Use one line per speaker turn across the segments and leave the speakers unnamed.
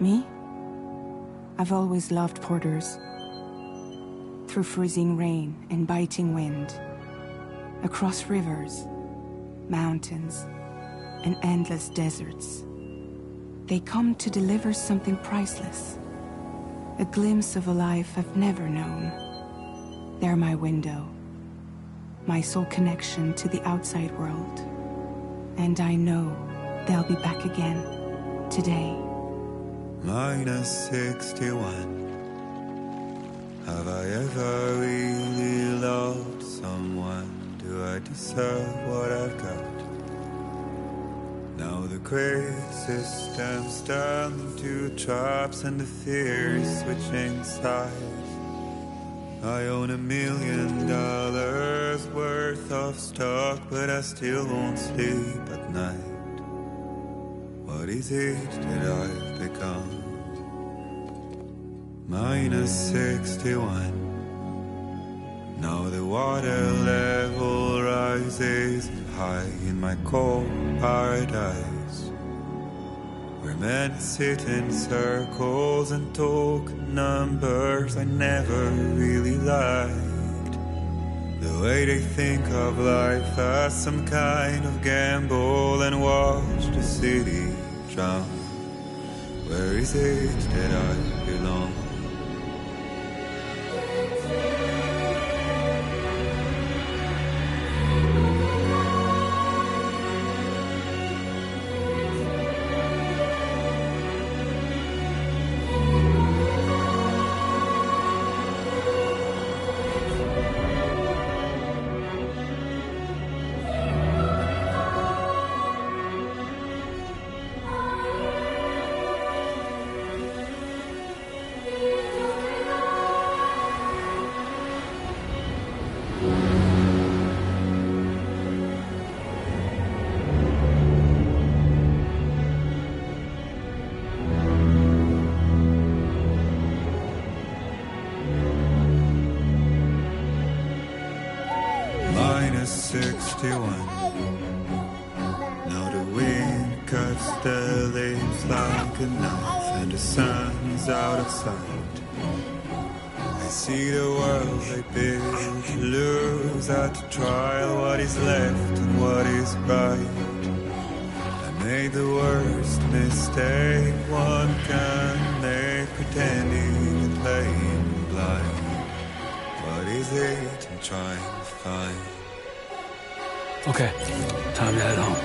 Me? I've always loved porters. Through freezing rain and biting wind, across rivers, mountains, and endless deserts, they come to deliver something priceless, a glimpse of a life I've never known. They're my window, my sole connection to the outside world. And I know they'll be back again, today.
-61. Have I ever really loved someone? Do I deserve what I've got? Now the great system's turned into traps and the fear is switching sides. I own $1 million worth of stock, but I still won't sleep at night. What is it that I've become? -61. Now the water level rises high in my cold paradise, where men sit in circles and talk numbers I never really liked. The way they think of life as some kind of gamble and watch the city drown. Where is it that I belong? -61. Now the wind cuts the leaves like a knife, and the sun's out of sight. I see the world they build to lose at the trial, what is left and what is right. I made the worst mistake one can make, pretending and playing blind. What is it I'm trying to find?
Okay, time to head home.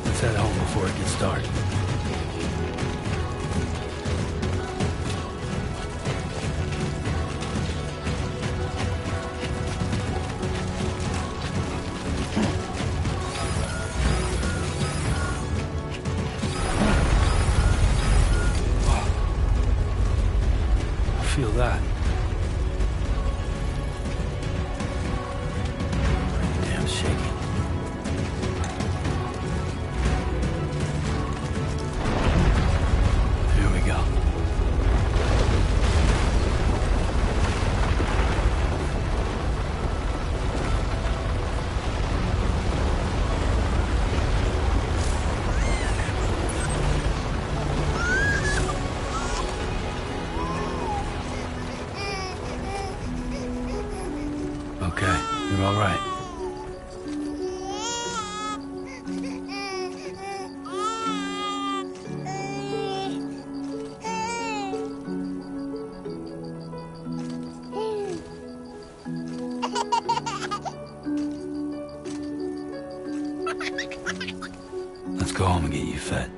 Let's head home before it gets dark. Feel that. Pretty damn shaky. Here we go. Okay, you're all right. Let's go home and get you fed.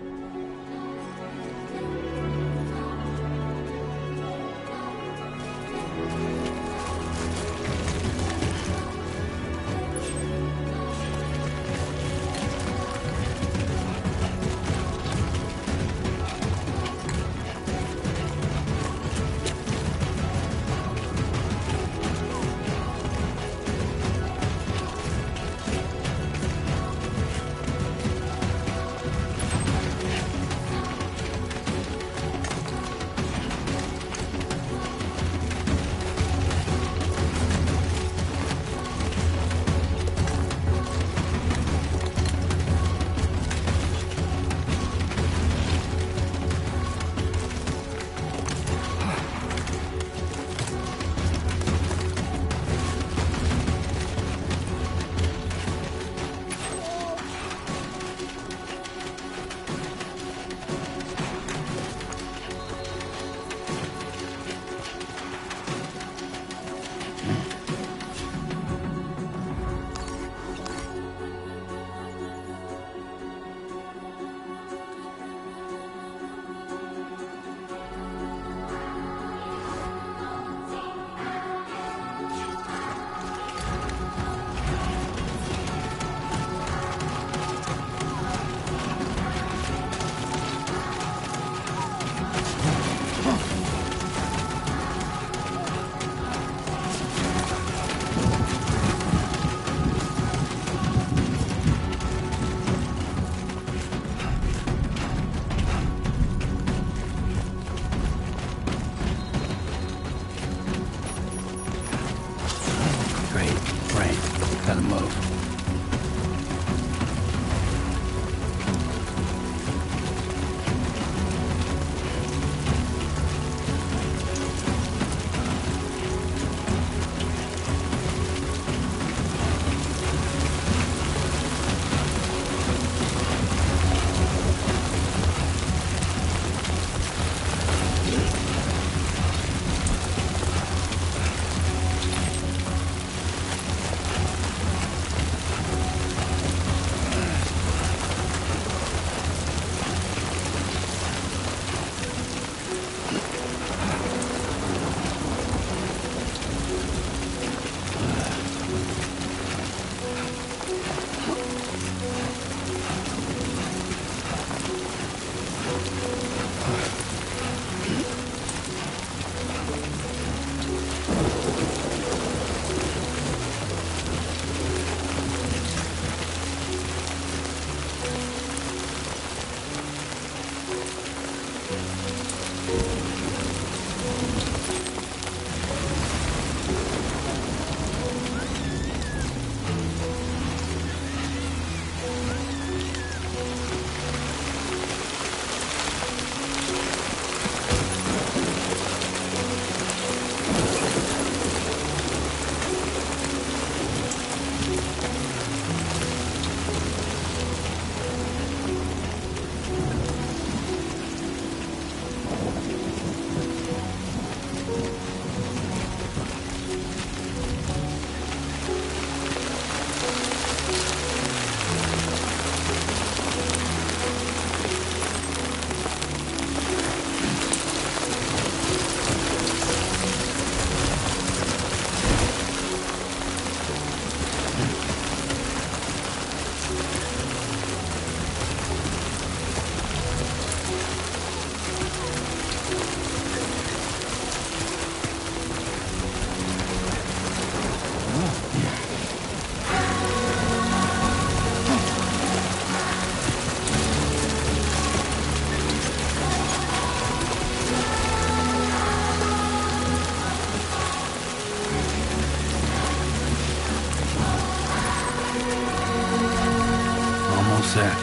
set.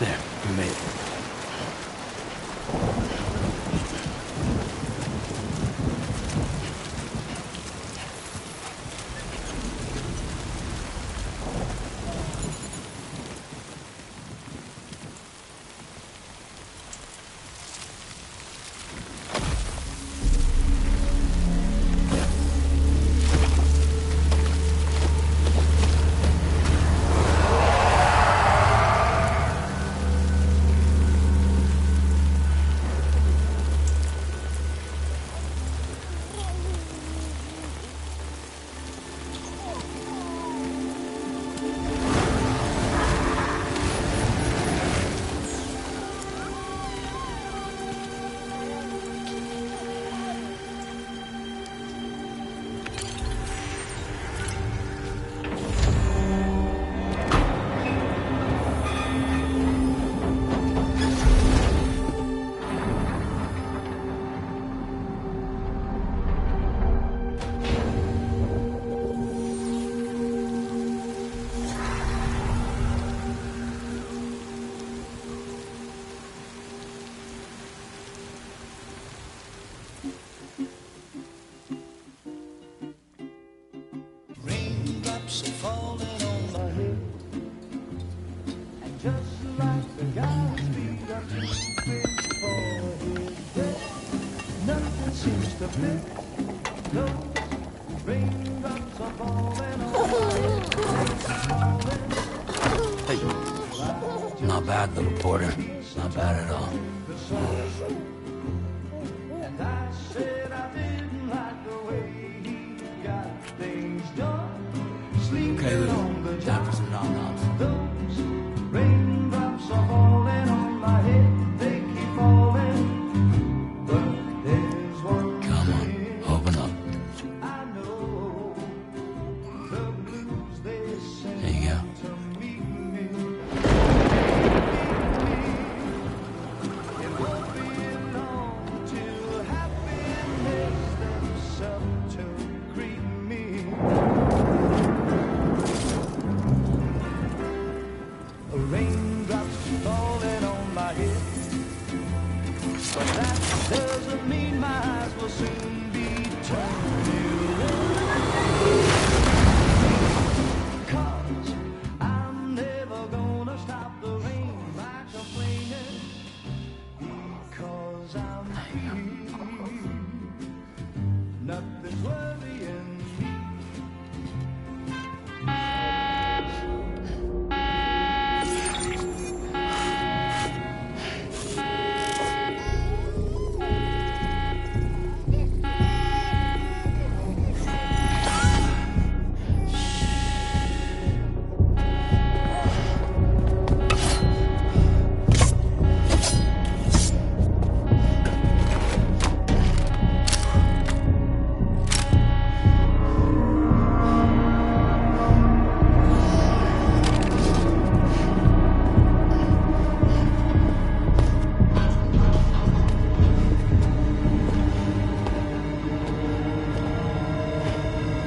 There, we made it. Hey, not bad, little porter. Not bad at all. Okay, little. Time for some nom-noms.
Raindrops are falling on my head, they keep falling, but there's one.
Come on, open up.
I know the blues they sing
There you go.
to meet me. It won't be long till happiness steps up to greet me. Raindrops falling on my head, but that doesn't mean my eyes will soon be turning red. 'Cause I'm never gonna stop the rain by complaining, because I'm free. Nothing's worrying me.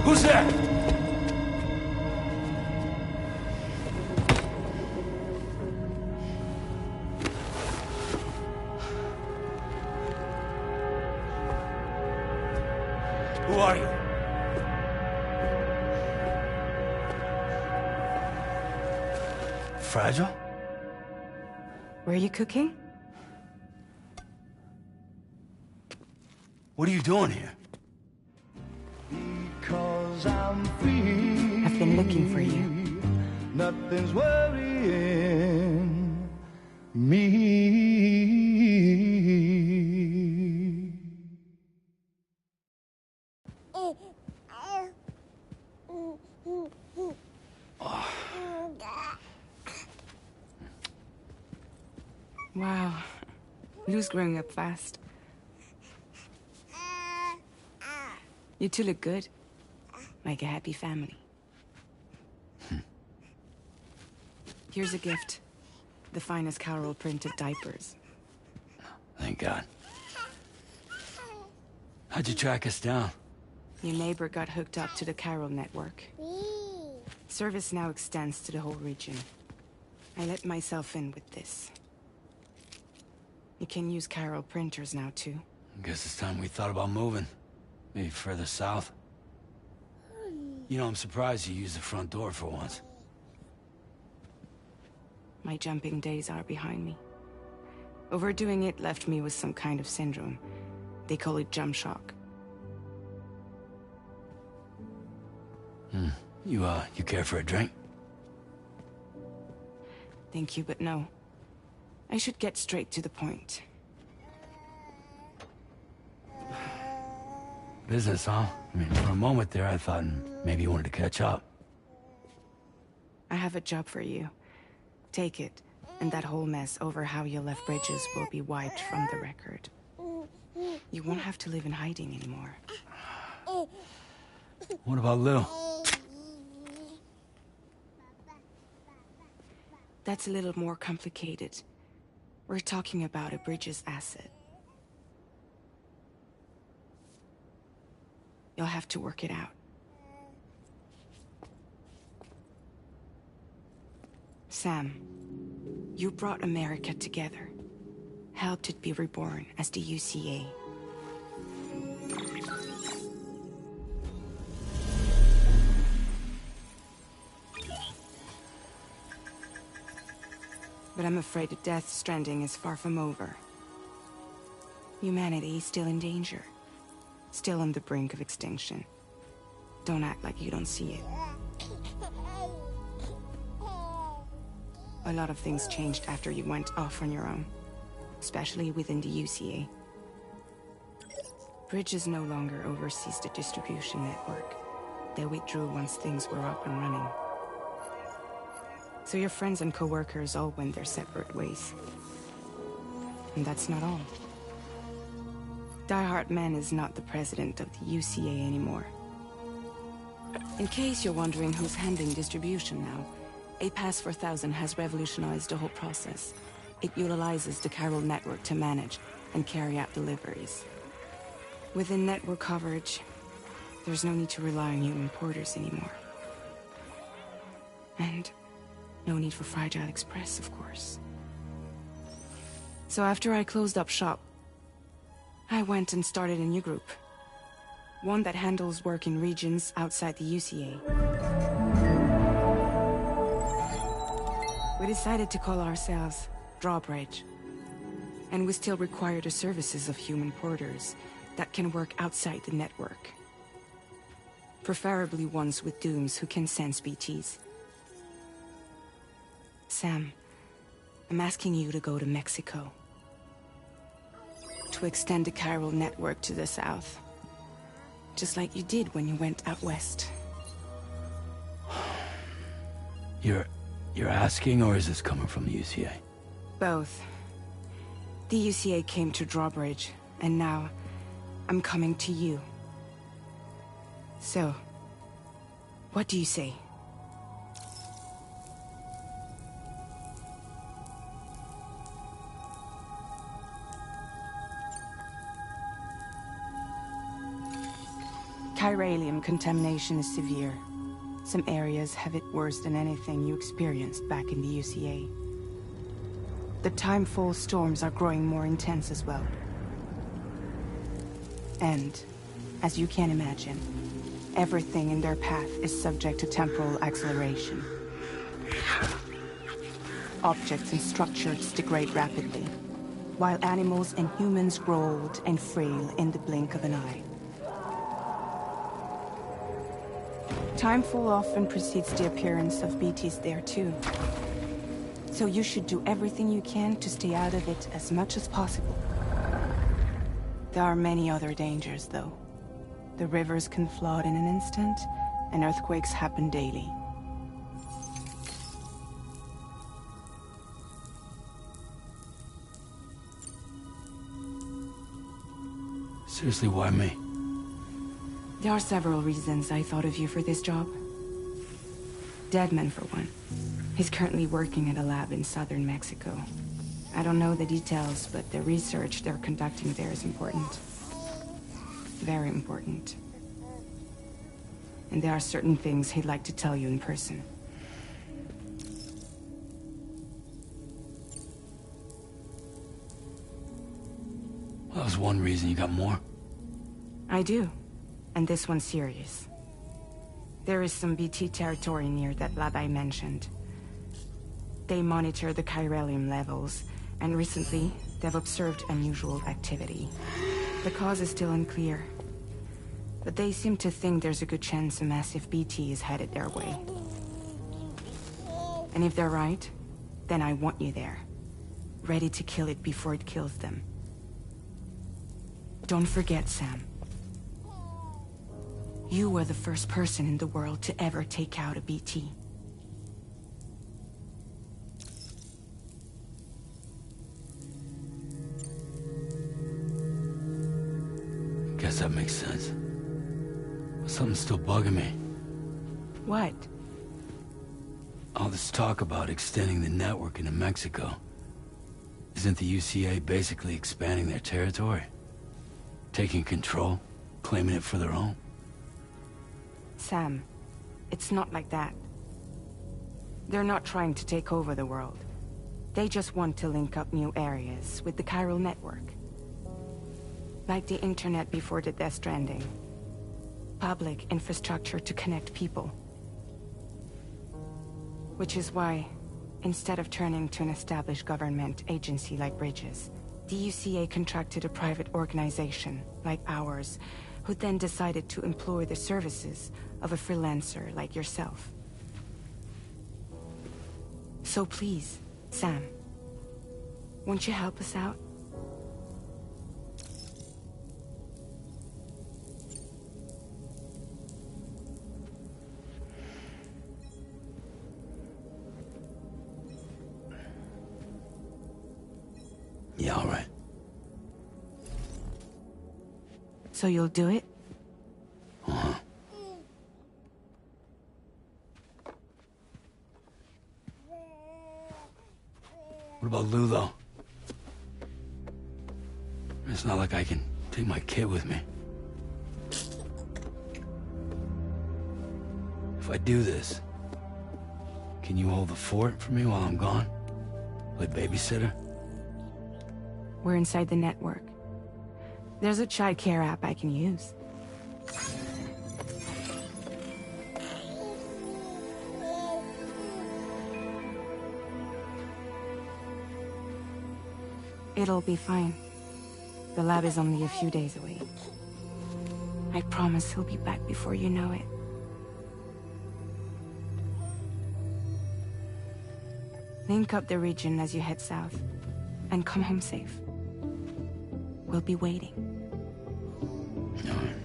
Who's there? Who are you? Fragile?
Were you cooking?
What are you doing here?
Because I'm free.
I've been looking for you.
Nothing's worrying me.
Wow. Lou's growing up fast. You two look good. Like a happy family. Here's a gift. The finest Carol printed diapers.
Thank God. How'd you track us down?
Your neighbor got hooked up to the Carol network. Service now extends to the whole region. I let myself in with this. You can use Carol printers now, too.
Guess it's time we thought about moving. Maybe further south. You know, I'm surprised you used the front door for once.
My jumping days are behind me. Overdoing it left me with some kind of syndrome. They call it jump shock.
You care for a drink?
Thank you, but no. I should get straight to the point.
Business, huh? I mean, for a moment there, I thought maybe you wanted to catch up.
I have a job for you. Take it, and that whole mess over how you left Bridges will be wiped from the record. You won't have to live in hiding anymore.
What about Lou?
That's a little more complicated. We're talking about a Bridges asset. You'll have to work it out. Sam, you brought America together. Helped it be reborn as the UCA. But I'm afraid that Death Stranding is far from over. Humanity is still in danger. Still on the brink of extinction. Don't act like you don't see it. A lot of things changed after you went off on your own. Especially within the UCA. Bridges no longer oversees the distribution network. They withdrew once things were up and running. So your friends and co-workers all went their separate ways. And that's not all. Die Hard Man is not the president of the UCA anymore. In case you're wondering who's handling distribution now, A Pass 4000 has revolutionized the whole process. It utilizes the Carol network to manage and carry out deliveries. Within network coverage, there's no need to rely on human porters anymore. And no need for Fragile Express, of course. So after I closed up shop, I went and started a new group. One that handles work in regions outside the UCA. We decided to call ourselves Drawbridge. And we still require the services of human porters that can work outside the network. Preferably ones with dooms who can sense BTs. Sam, I'm asking you to go to Mexico. To extend the Carol network to the south. Just like you did when you went out west.
You're asking, or is this coming from the UCA?
Both. The UCA came to Drawbridge, and now I'm coming to you. So, what do you say? Chiralium contamination is severe. Some areas have it worse than anything you experienced back in the UCA. The timefall storms are growing more intense as well. And, as you can imagine, everything in their path is subject to temporal acceleration. objects and structures degrade rapidly, while animals and humans grow old and frail in the blink of an eye. Time fall often precedes the appearance of BTs there too. So you should do everything you can to stay out of it as much as possible. There are many other dangers, though. The rivers can flood in an instant, and earthquakes happen daily.
Seriously, why me?
There are several reasons I thought of you for this job. Deadman, for one. He's currently working at a lab in southern Mexico. I don't know the details, but the research they're conducting there is important. Very important. And there are certain things he'd like to tell you in person.
Well, that was one reason. You got more?
I do. And this one's serious. There is some BT territory near that lab I mentioned. They monitor the chiralium levels, and recently, they've observed unusual activity. The cause is still unclear, but they seem to think there's a good chance a massive BT is headed their way. And if they're right, then I want you there, ready to kill it before it kills them. Don't forget, Sam. You were the first person in the world to ever take out a BT.
Guess that makes sense. But something's still bugging me.
What?
All this talk about extending the network into Mexico. Isn't the UCA basically expanding their territory? Taking control? Claiming it for their own?
Sam, it's not like that. They're not trying to take over the world. They just want to link up new areas with the chiral network. Like the internet before the Death Stranding. Public infrastructure to connect people. Which is why, instead of turning to an established government agency like Bridges, the UCA contracted a private organization, like ours, who then decided to employ the services of a freelancer like yourself. So please, Sam, won't you help us out?
Yeah, all right.
So you'll do it?
Uh-huh. What about Lou, though? It's not like I can take my kid with me. If I do this, can you hold the fort for me while I'm gone? Play babysitter?
We're inside the network. There's a child care app I can use. It'll be fine. The lab is only a few days away. I promise he'll be back before you know it. Link up the region as you head south, and come home safe. We'll be waiting.
All right.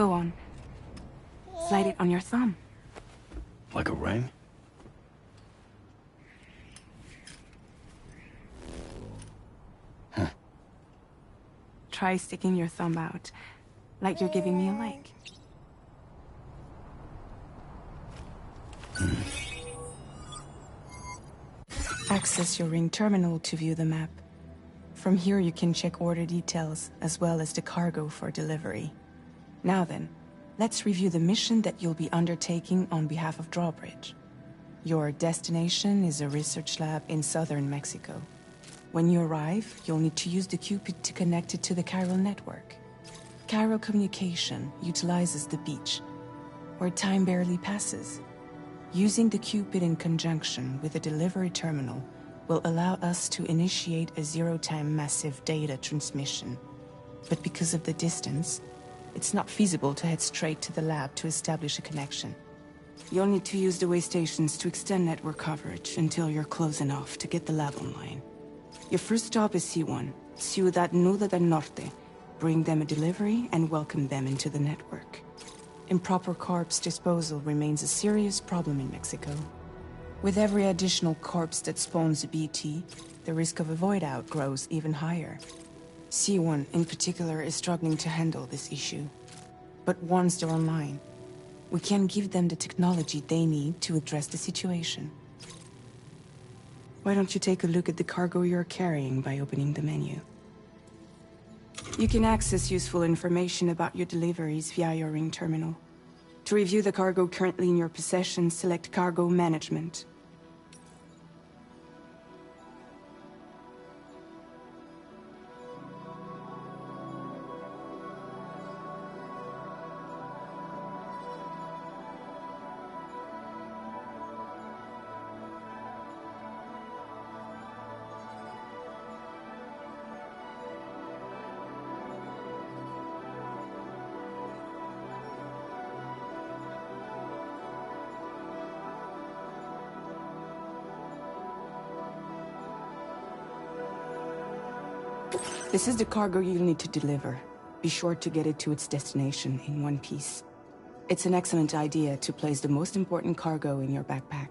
Go on. Slide it on your thumb.
Like a ring?
Try sticking your thumb out, like you're giving me a like. Access your ring terminal to view the map. From here you can check order details, as well as the cargo for delivery. Now then, let's review the mission that you'll be undertaking on behalf of Drawbridge. Your destination is a research lab in southern Mexico. When you arrive, you'll need to use the Cupid to connect it to the chiral network. Chiral communication utilizes the beach, where time barely passes. Using the Cupid in conjunction with a delivery terminal will allow us to initiate a zero-time massive data transmission. But because of the distance, it's not feasible to head straight to the lab to establish a connection. You'll need to use the way stations to extend network coverage until you're close enough to get the lab online. Your first stop is C1, Ciudad Nuda del Norte. Bring them a delivery and welcome them into the network. Improper corpse disposal remains a serious problem in Mexico. With every additional corpse that spawns a BT, the risk of a void out grows even higher. C1 in particular is struggling to handle this issue. But once they're online, we can give them the technology they need to address the situation. Why don't you take a look at the cargo you're carrying by opening the menu? You can access useful information about your deliveries via your ring terminal. To review the cargo currently in your possession, select Cargo Management. This is the cargo you'll need to deliver. Be sure to get it to its destination in one piece. It's an excellent idea to place the most important cargo in your backpack.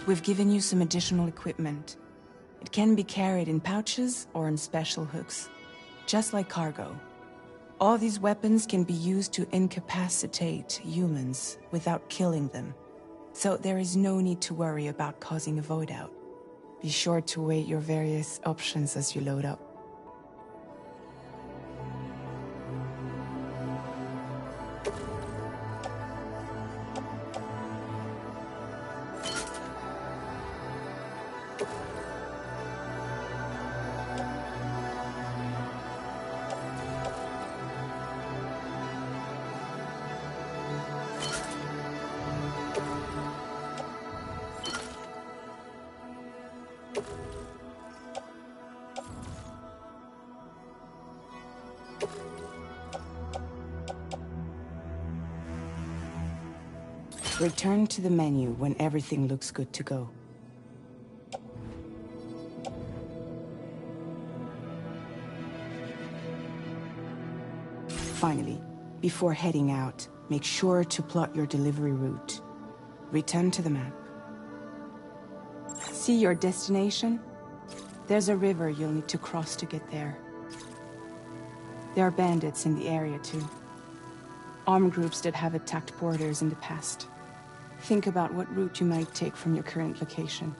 We've given you some additional equipment. It can be carried in pouches or on special hooks, just like cargo. All these weapons can be used to incapacitate humans without killing them. So there is no need to worry about causing a void out. Be sure to weigh your various options as you load up. Return to the menu when everything looks good to go. Finally, before heading out, make sure to plot your delivery route. Return to the map. See your destination? There's a river you'll need to cross to get there. There are bandits in the area too. Armed groups that have attacked borders in the past. Think about what route you might take from your current location.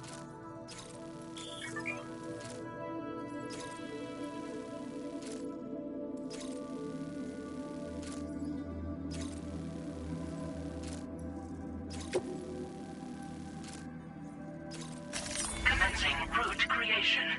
Commencing route creation.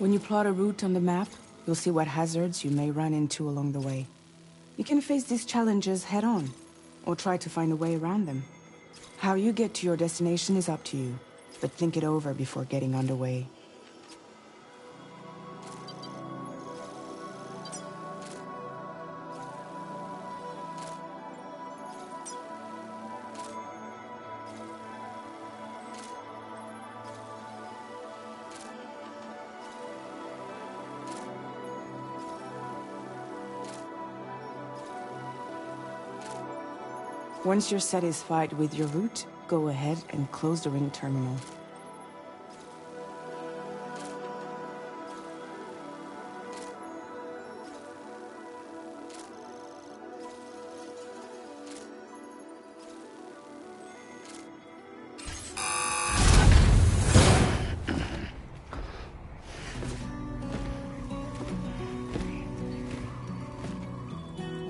When you plot a route on the map, you'll see what hazards you may run into along the way. You can face these challenges head-on, or try to find a way around them. How you get to your destination is up to you, but think it over before getting underway. Once you're satisfied with your route, go ahead and close the ring terminal.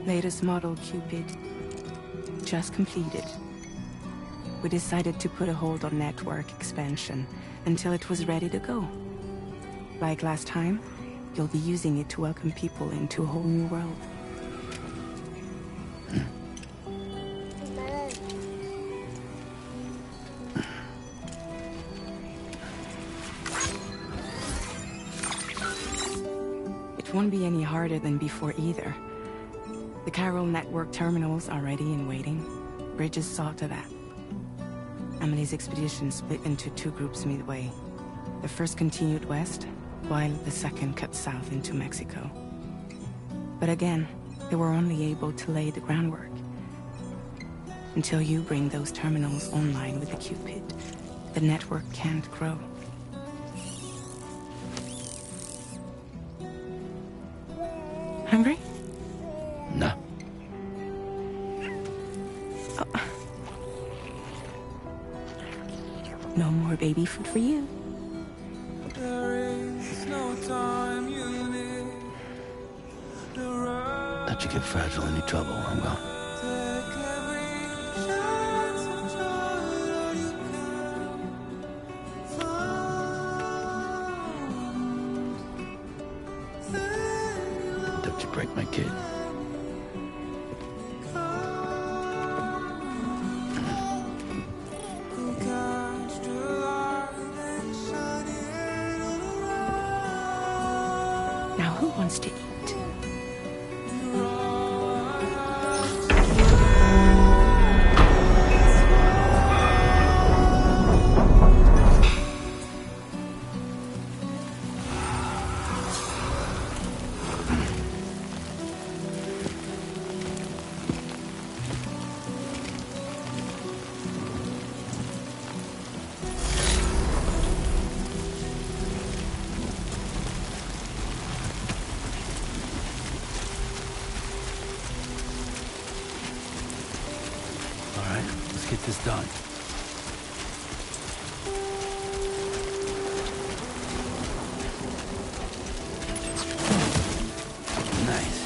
Latest model Cupid. Just completed. We decided to put a hold on network expansion until it was ready to go. Like last time, you'll be using it to welcome people into a whole new world. It won't be any harder than before either. The Carol network terminals are ready and waiting. Bridges saw to that. Emily's expedition split into two groups midway. The first continued west, while the second cut south into Mexico. But again, they were only able to lay the groundwork. Until you bring those terminals online with the Cupid, the network can't grow. Hungry?
No.
Oh. No more baby food for you.
Let you get fragile any trouble, I'm gone. Don't you break my kid.
Now who wants to eat?
All right, let's get this done. Nice.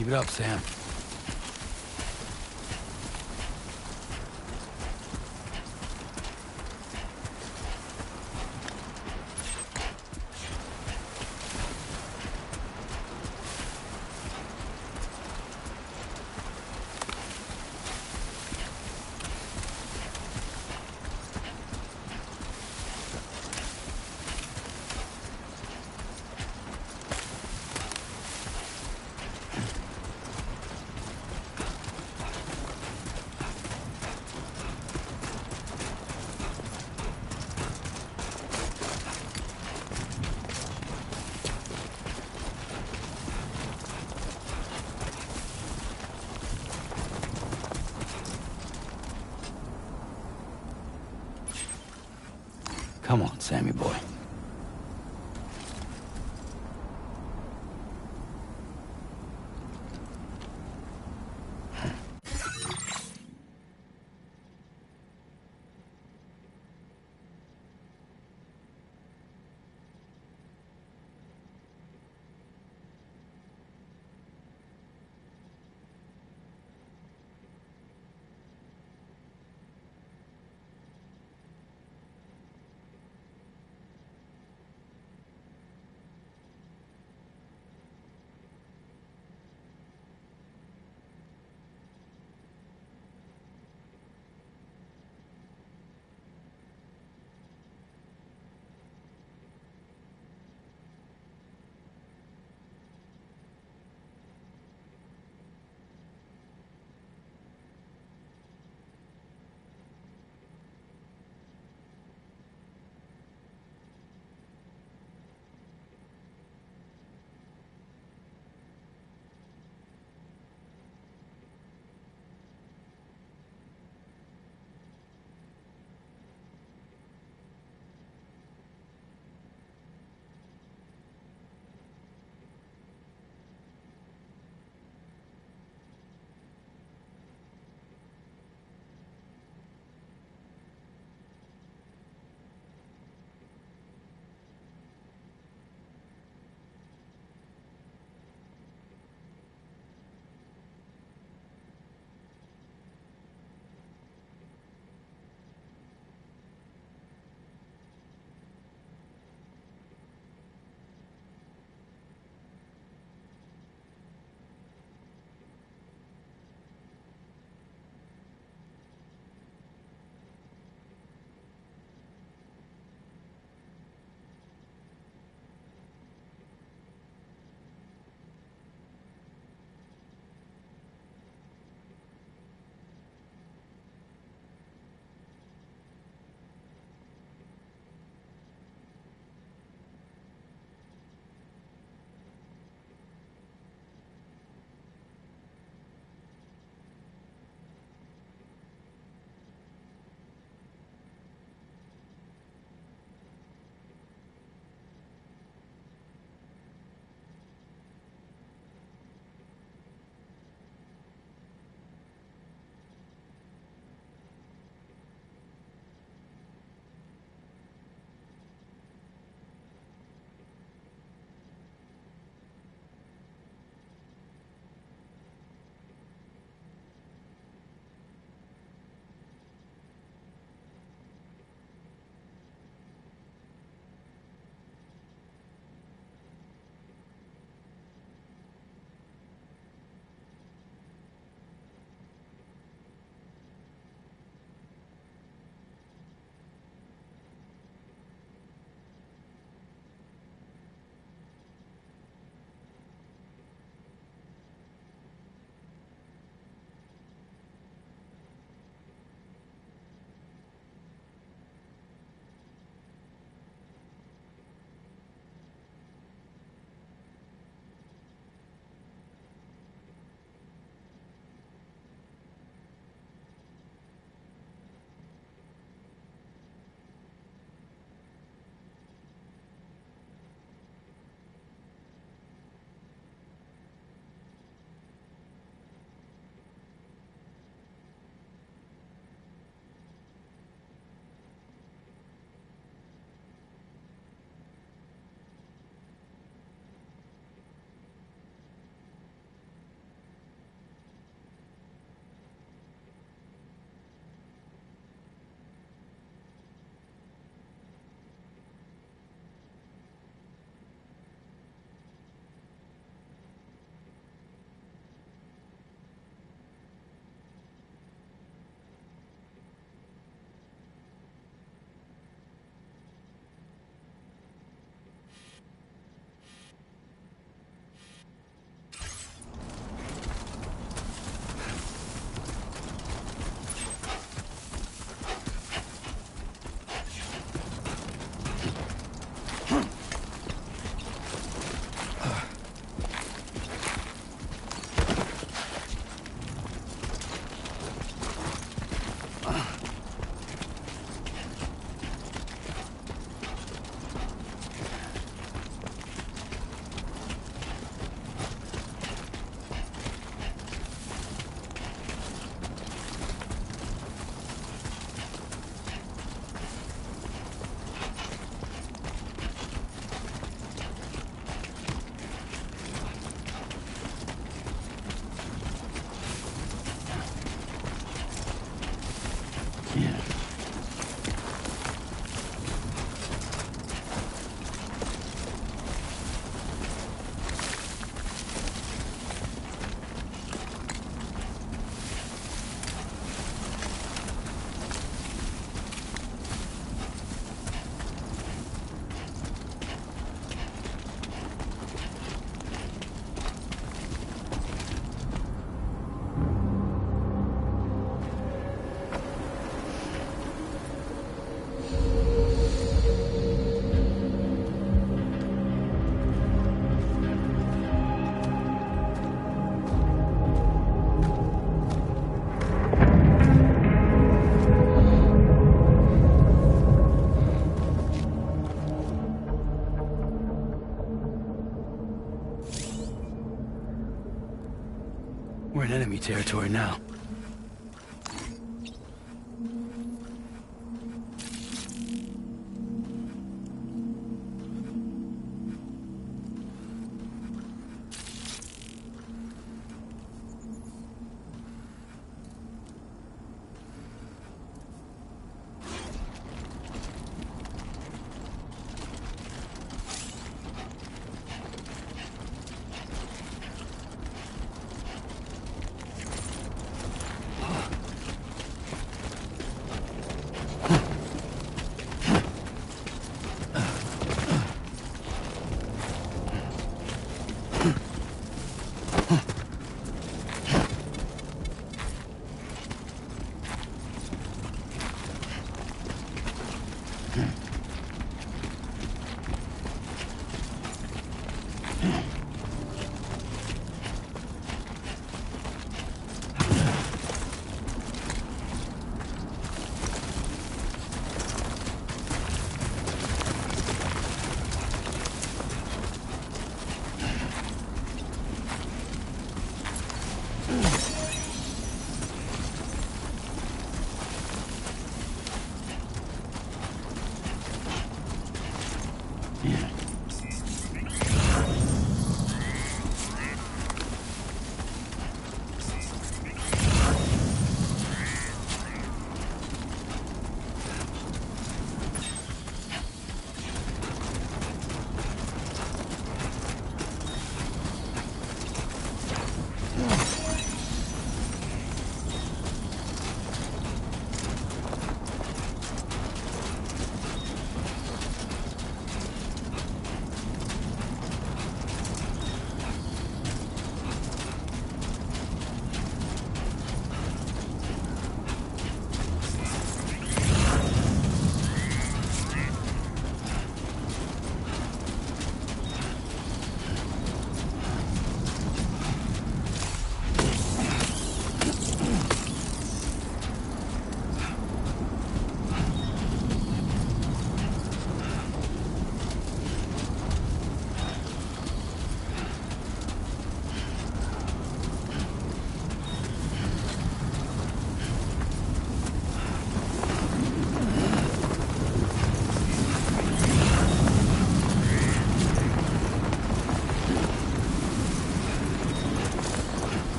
Keep it up, Sam. Come on, Sammy boy. We're in enemy territory now.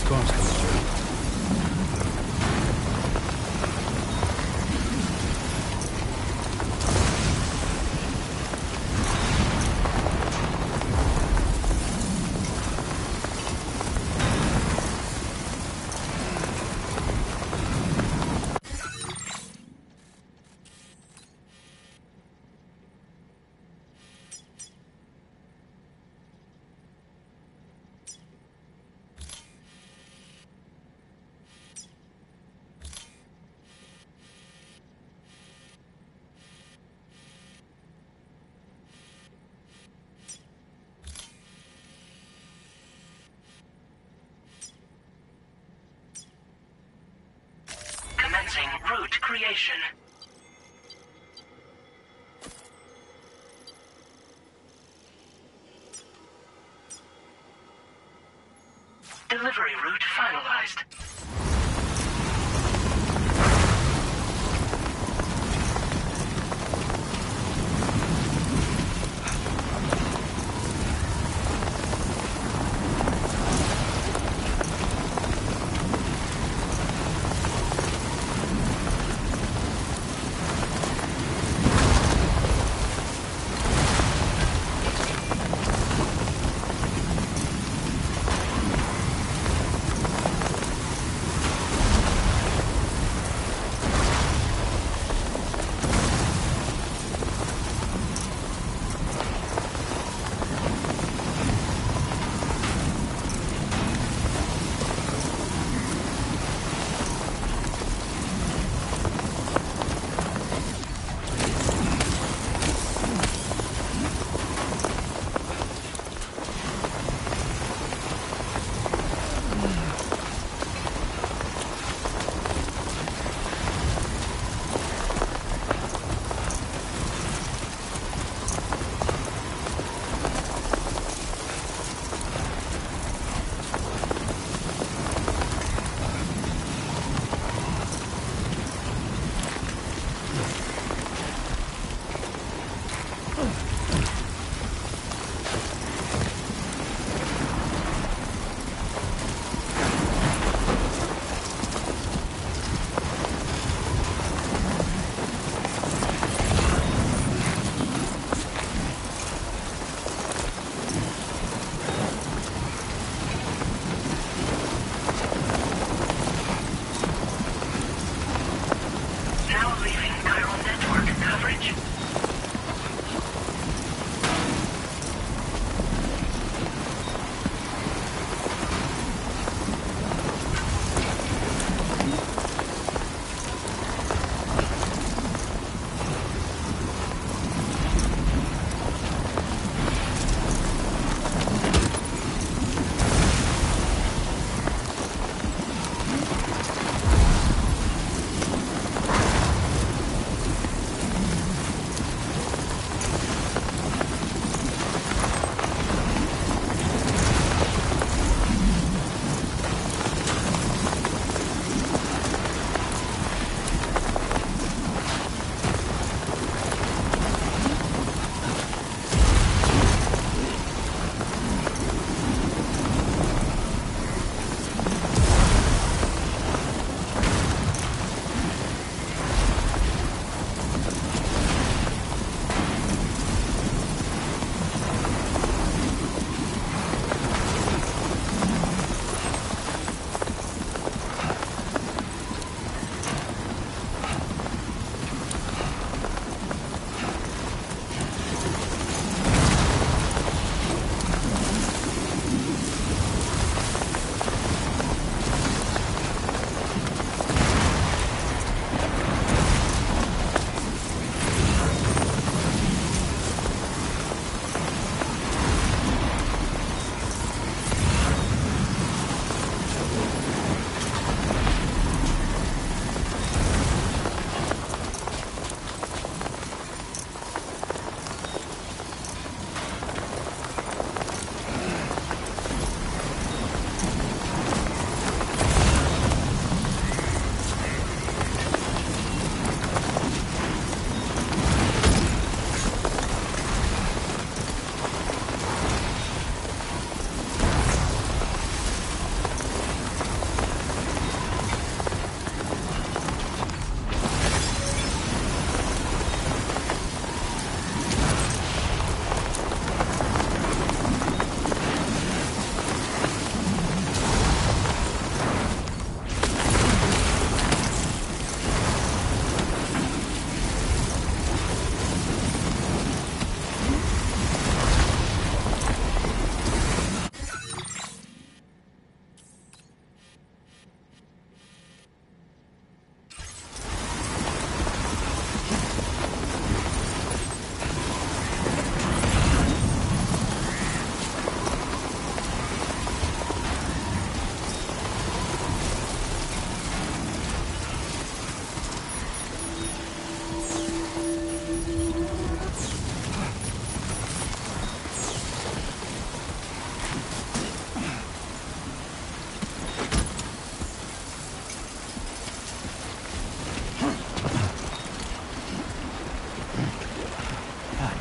Storm's coming through.
Commencing route creation. Delivery route finalized.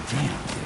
Damn, dude.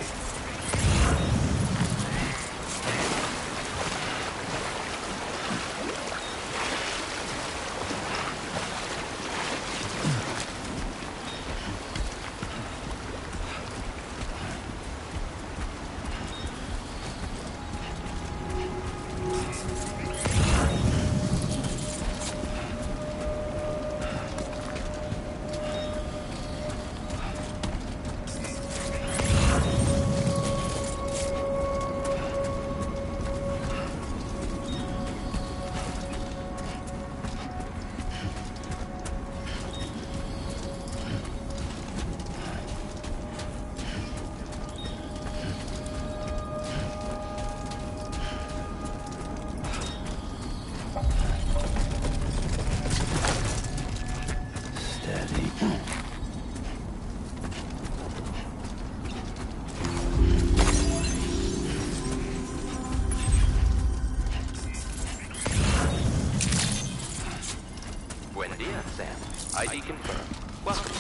Buen dia, Sam. ID confirmed. Welcome.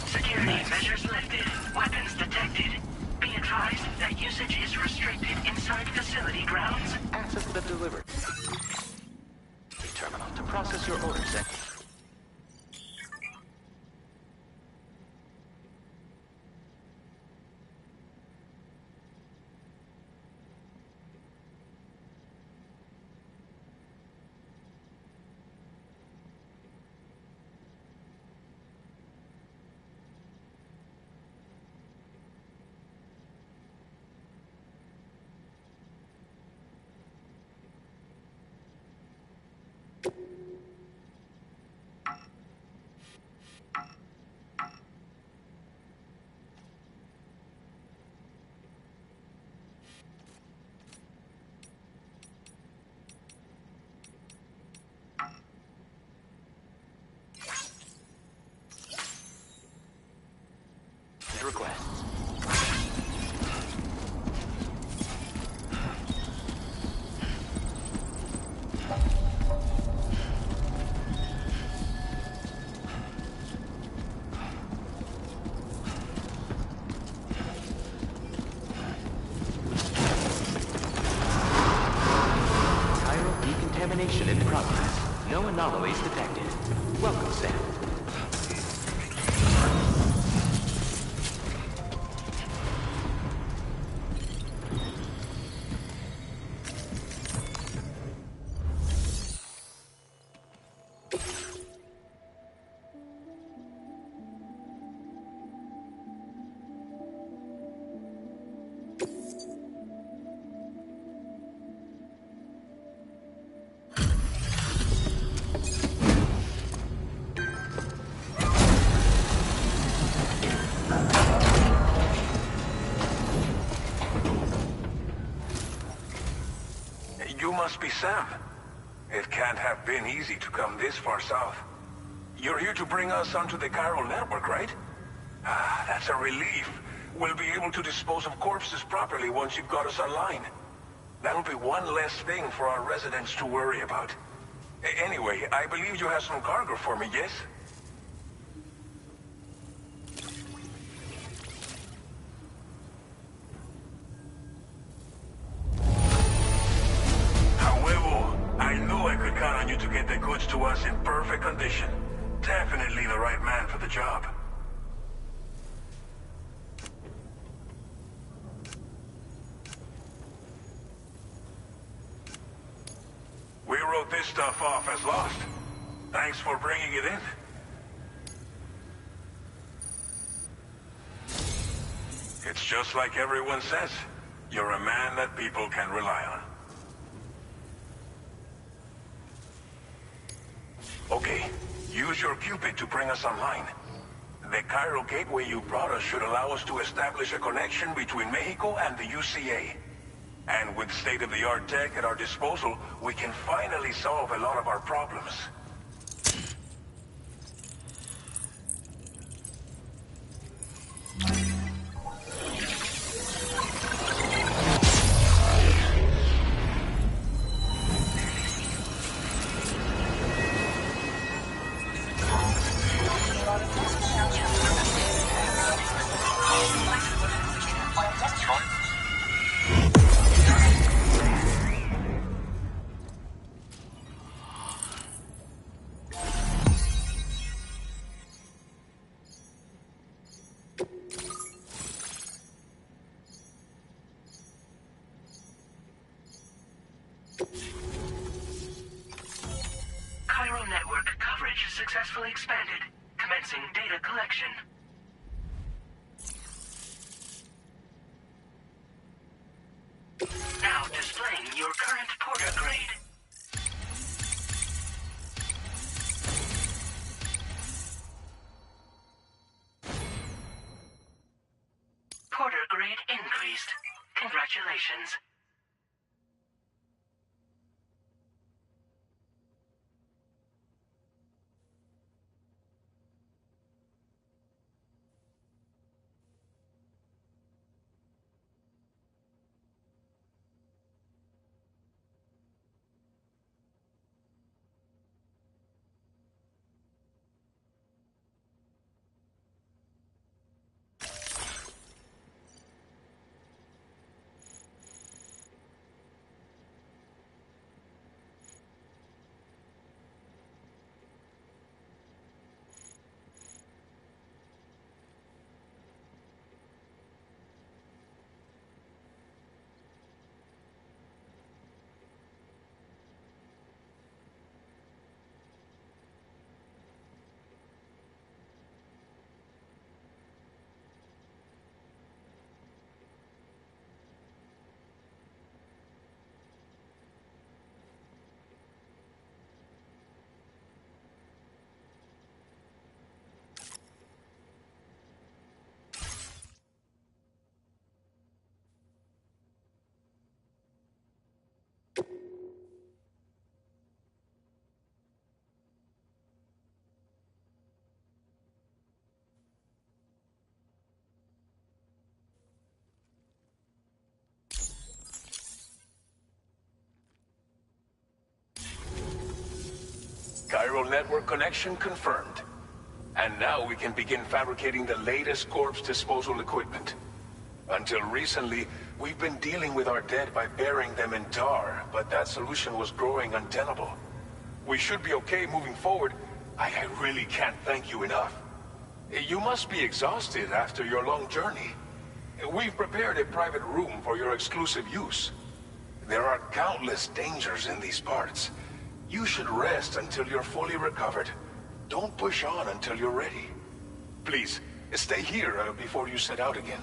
Security measures lifted. Weapons detected. Be advised that usage is restricted inside facility grounds.
Access the delivery terminal to process your order, Sam. Requests. Chiral decontamination in progress. No anomalies detected. Welcome, Sam.
You must be Sam. It can't have been easy to come this far south. You're here to bring us onto the chiral network, right? Ah, that's a relief. We'll be able to dispose of corpses properly once you've got us online. That'll be one less thing for our residents to worry about. Anyway, I believe you have some cargo for me, yes? I knew I could count on you to get the goods to us in perfect condition. Definitely the right man for the job. We wrote this stuff off as lost. Thanks for bringing it in. It's just like everyone says. You're a man that people can rely on. Okay, use your Cupid to bring us online. The chiral gateway you brought us should allow us to establish a connection between Mexico and the UCA. And with state-of-the-art tech at our disposal, we can finally solve a lot of our problems.
successfully expanded. Commencing data collection. Now displaying your current porter grade. Porter grade increased. Congratulations.
Chiral network connection confirmed. And now we can begin fabricating the latest corpse disposal equipment. Until recently, we've been dealing with our dead by burying them in tar, but that solution was growing untenable. We should be okay moving forward. I really can't thank you enough. You must be exhausted after your long journey. We've prepared a private room for your exclusive use. There are countless dangers in these parts. You should rest until you're fully recovered. Don't push on until you're ready. Please, stay here before you set out again.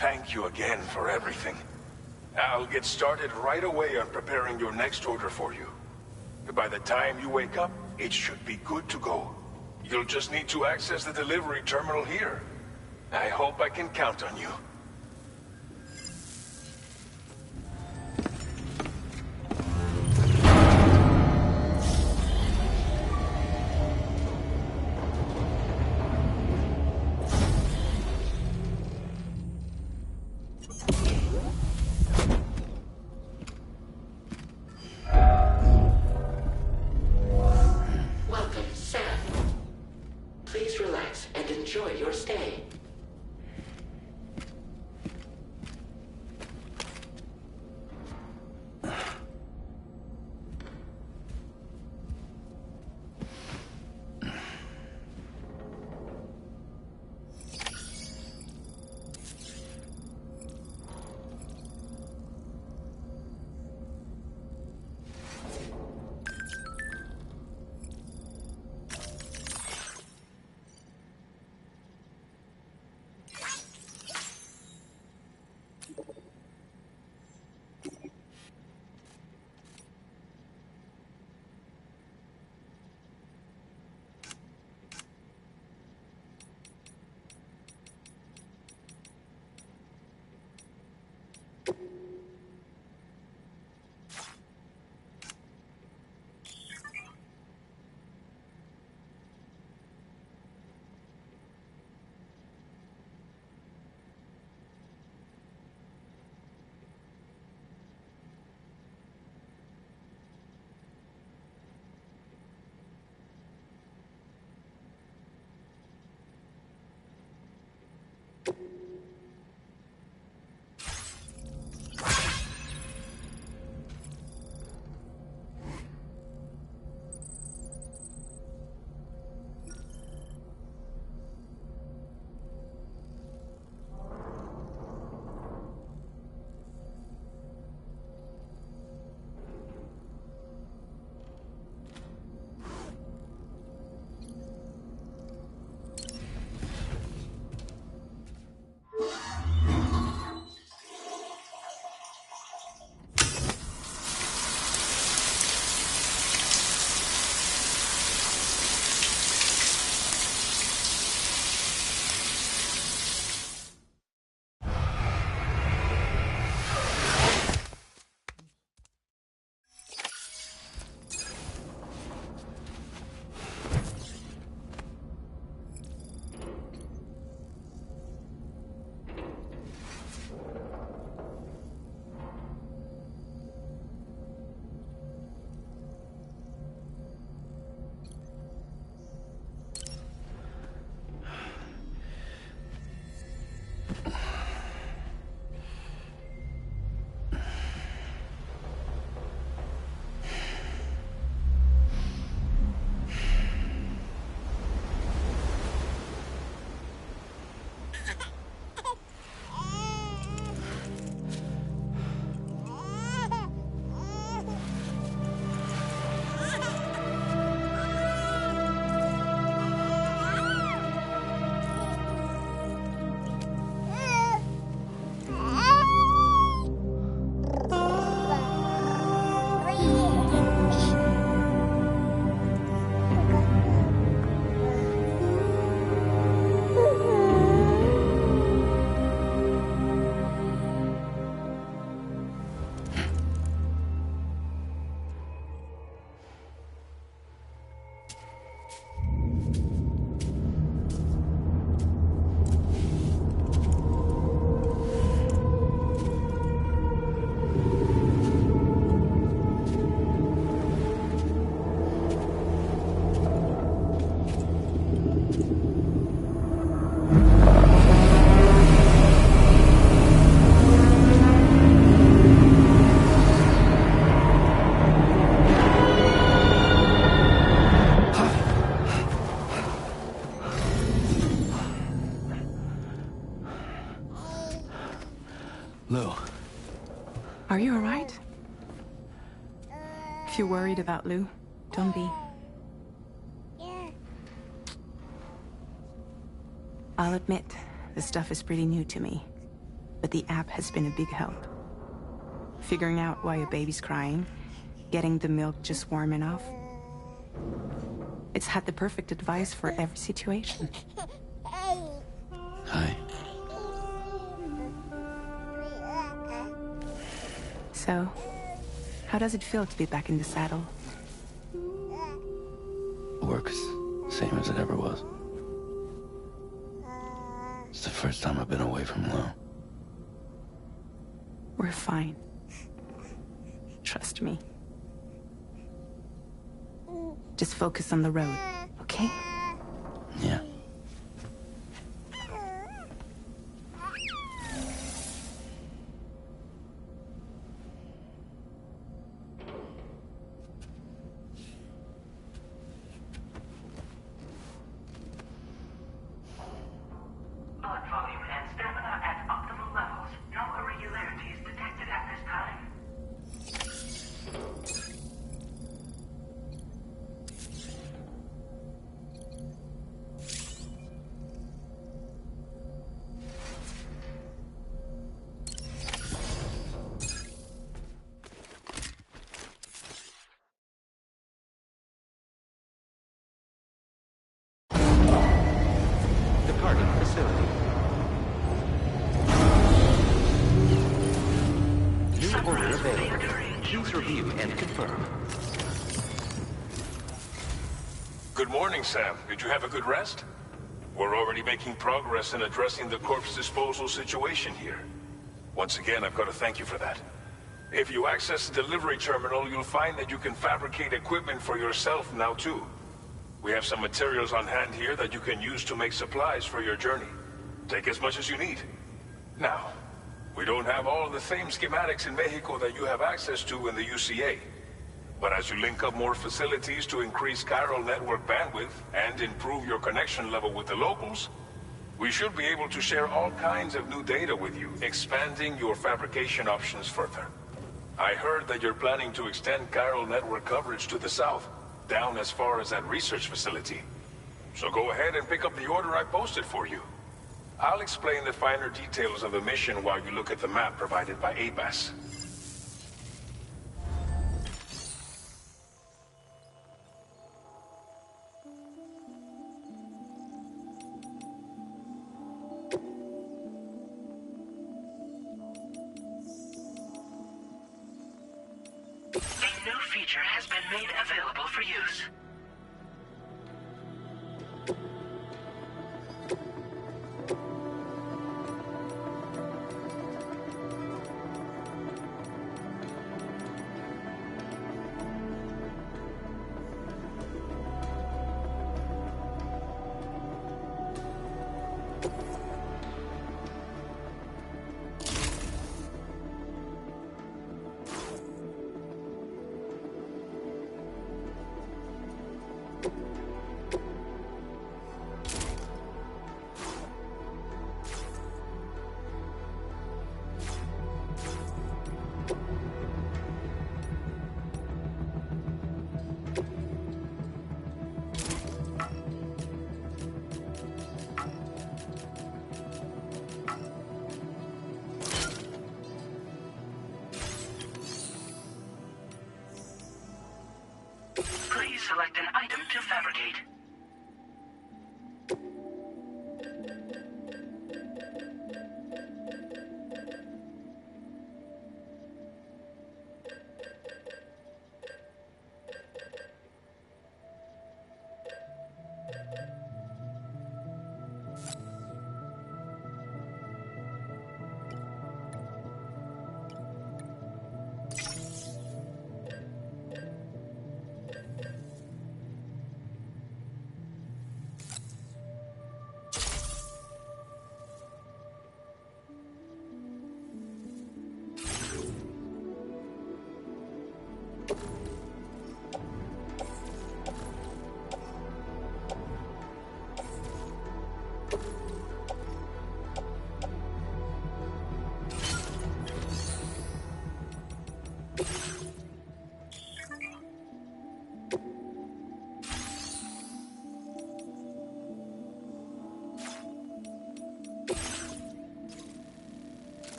Thank you again for everything. I'll get started right away on preparing your next order for you. By the time you wake up, it should be good to go. You'll just need to access the delivery terminal here. I hope I can count on you.
Welcome, Sam. Please relax and enjoy your stay.
Are you alright? If you're worried about Lou, don't be. I'll admit, the stuff is pretty new to me, but the app has been a big help. Figuring out why a baby's crying, getting the milk just warm enough. It's had the perfect advice for every situation.
Hi.
So, how does it feel to be back in the saddle?
Works same as it ever was. It's the first time I've been away from Lou.
We're fine. Trust me. Just focus on the road, okay?
Yeah.
Blood volume and stamina at optimal levels. No irregularities detected at this time.
Departing facility. New order available. Please review and confirm.
Good morning, Sam. Did you have a good rest? We're already making progress in addressing the corpse disposal situation here. Once again, I've got to thank you for that. If you access the delivery terminal, you'll find that you can fabricate equipment for yourself now too. We have some materials on hand here that you can use to make supplies for your journey. Take as much as you need. Now, we don't have all the same schematics in Mexico that you have access to in the UCA. But as you link up more facilities to increase chiral network bandwidth and improve your connection level with the locals, we should be able to share all kinds of new data with you, expanding your fabrication options further. I heard that you're planning to extend chiral network coverage to the south, down as far as that research facility. So go ahead and pick up the order I posted for you. I'll explain the finer details of the mission while you look at the map provided by ABAS.
A new feature has been made available for use. Please select an item to fabricate.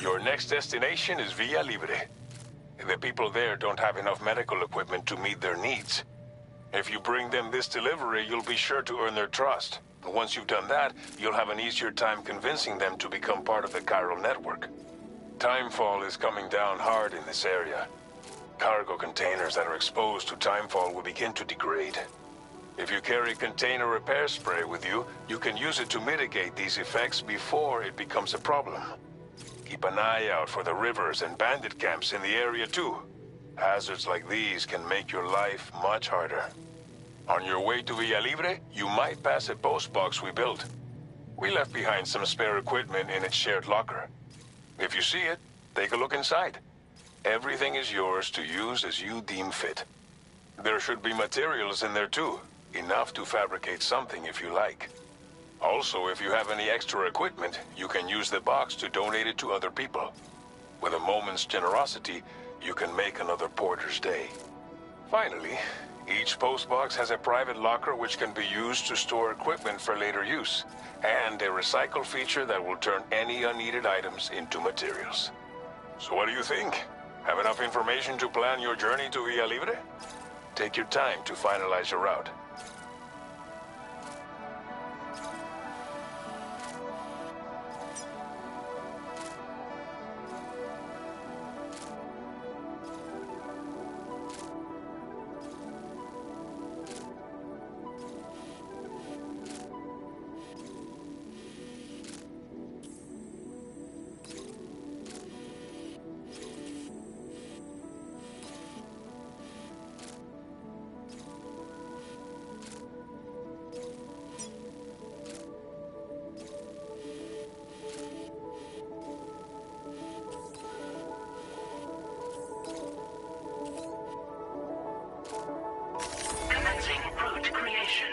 Your next destination is Villa Libre. The people there don't have enough medical equipment to meet their needs. If you bring them this delivery, you'll be sure to earn their trust. Once you've done that, you'll have an easier time convincing them to become part of the chiral network. Timefall is coming down hard in this area. Cargo containers that are exposed to timefall will begin to degrade. If you carry container repair spray with you, you can use it to mitigate these effects before it becomes a problem. Keep an eye out for the rivers and bandit camps in the area too. Hazards like these can make your life much harder. On your way to Villa Libre, you might pass a post box we built. We left behind some spare equipment in its shared locker. If you see it, take a look inside. Everything is yours to use as you deem fit. There should be materials in there too, enough to fabricate something if you like. Also, if you have any extra equipment, you can use the box to donate it to other people. With a moment's generosity, you can make another porter's day. Finally, each postbox has a private locker which can be used to store equipment for later use, and a recycle feature that will turn any unneeded items into materials. So what do you think? Have enough information to plan your journey to Villa Libre? Take your time to finalize your route.
Commencing route creation.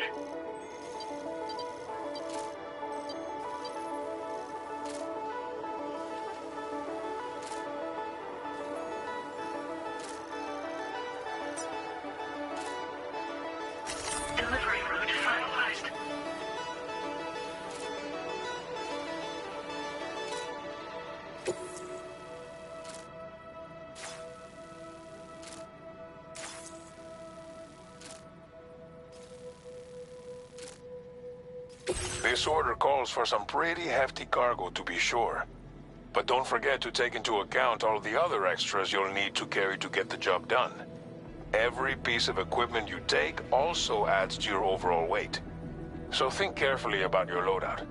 Delivery route finalized.
This order calls for some pretty hefty cargo to be sure. But don't forget to take into account all the other extras you'll need to carry to get the job done. Every piece of equipment you take also adds to your overall weight. So think carefully about your loadout.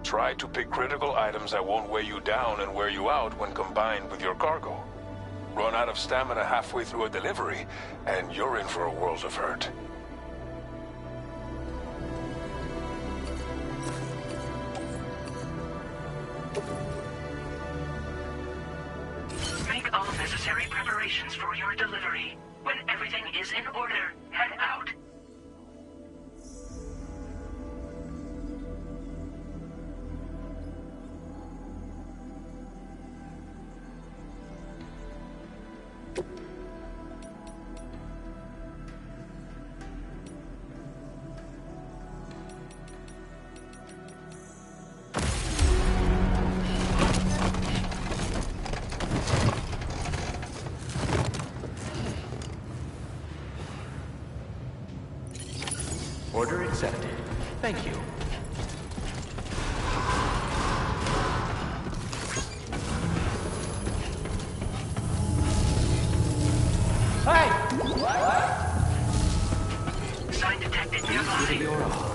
Try to pick critical items that won't weigh you down and wear you out when combined with your cargo. Run out of stamina halfway through a delivery, and you're in for a world of hurt.
Make all necessary preparations for your delivery. When everything is in order, head out.
Order accepted. Thank you.
Sign detected
Give
nearby.
your all.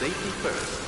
Safety first.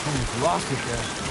Almost lost it there.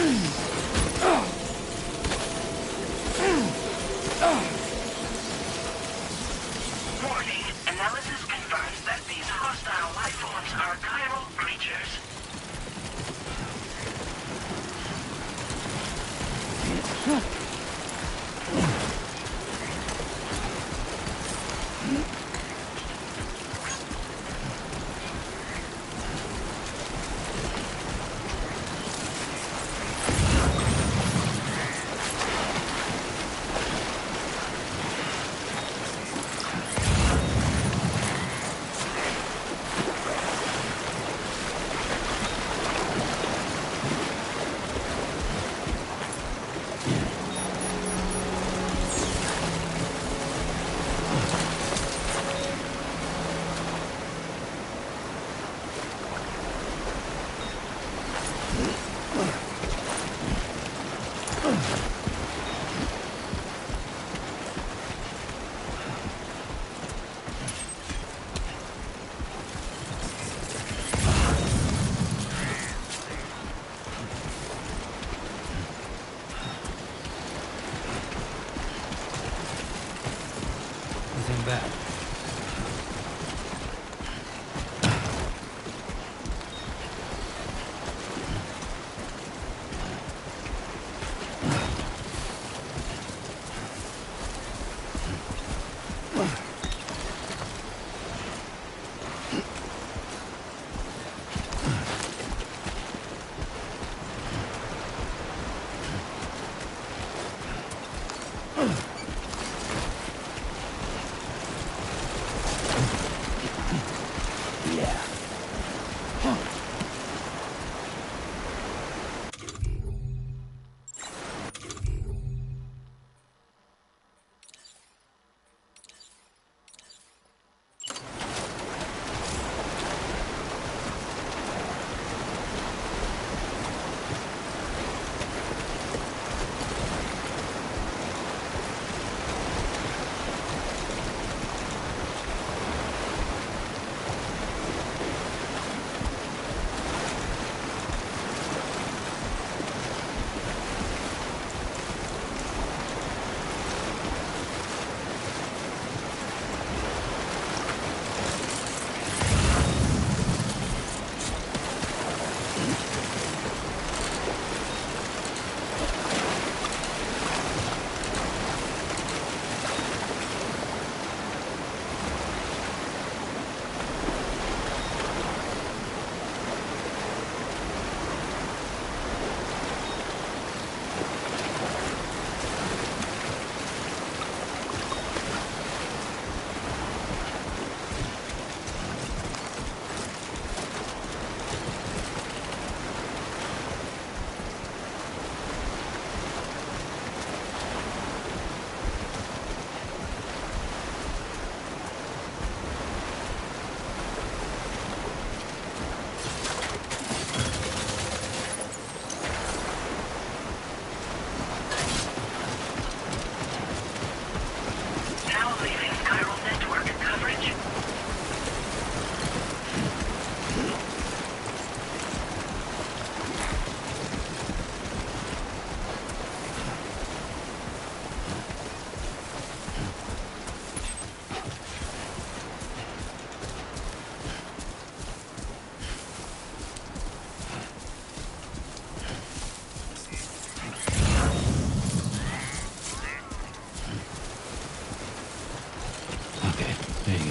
Warning. Analysis confirms that these hostile life forms are chiral creatures.
Nothing bad.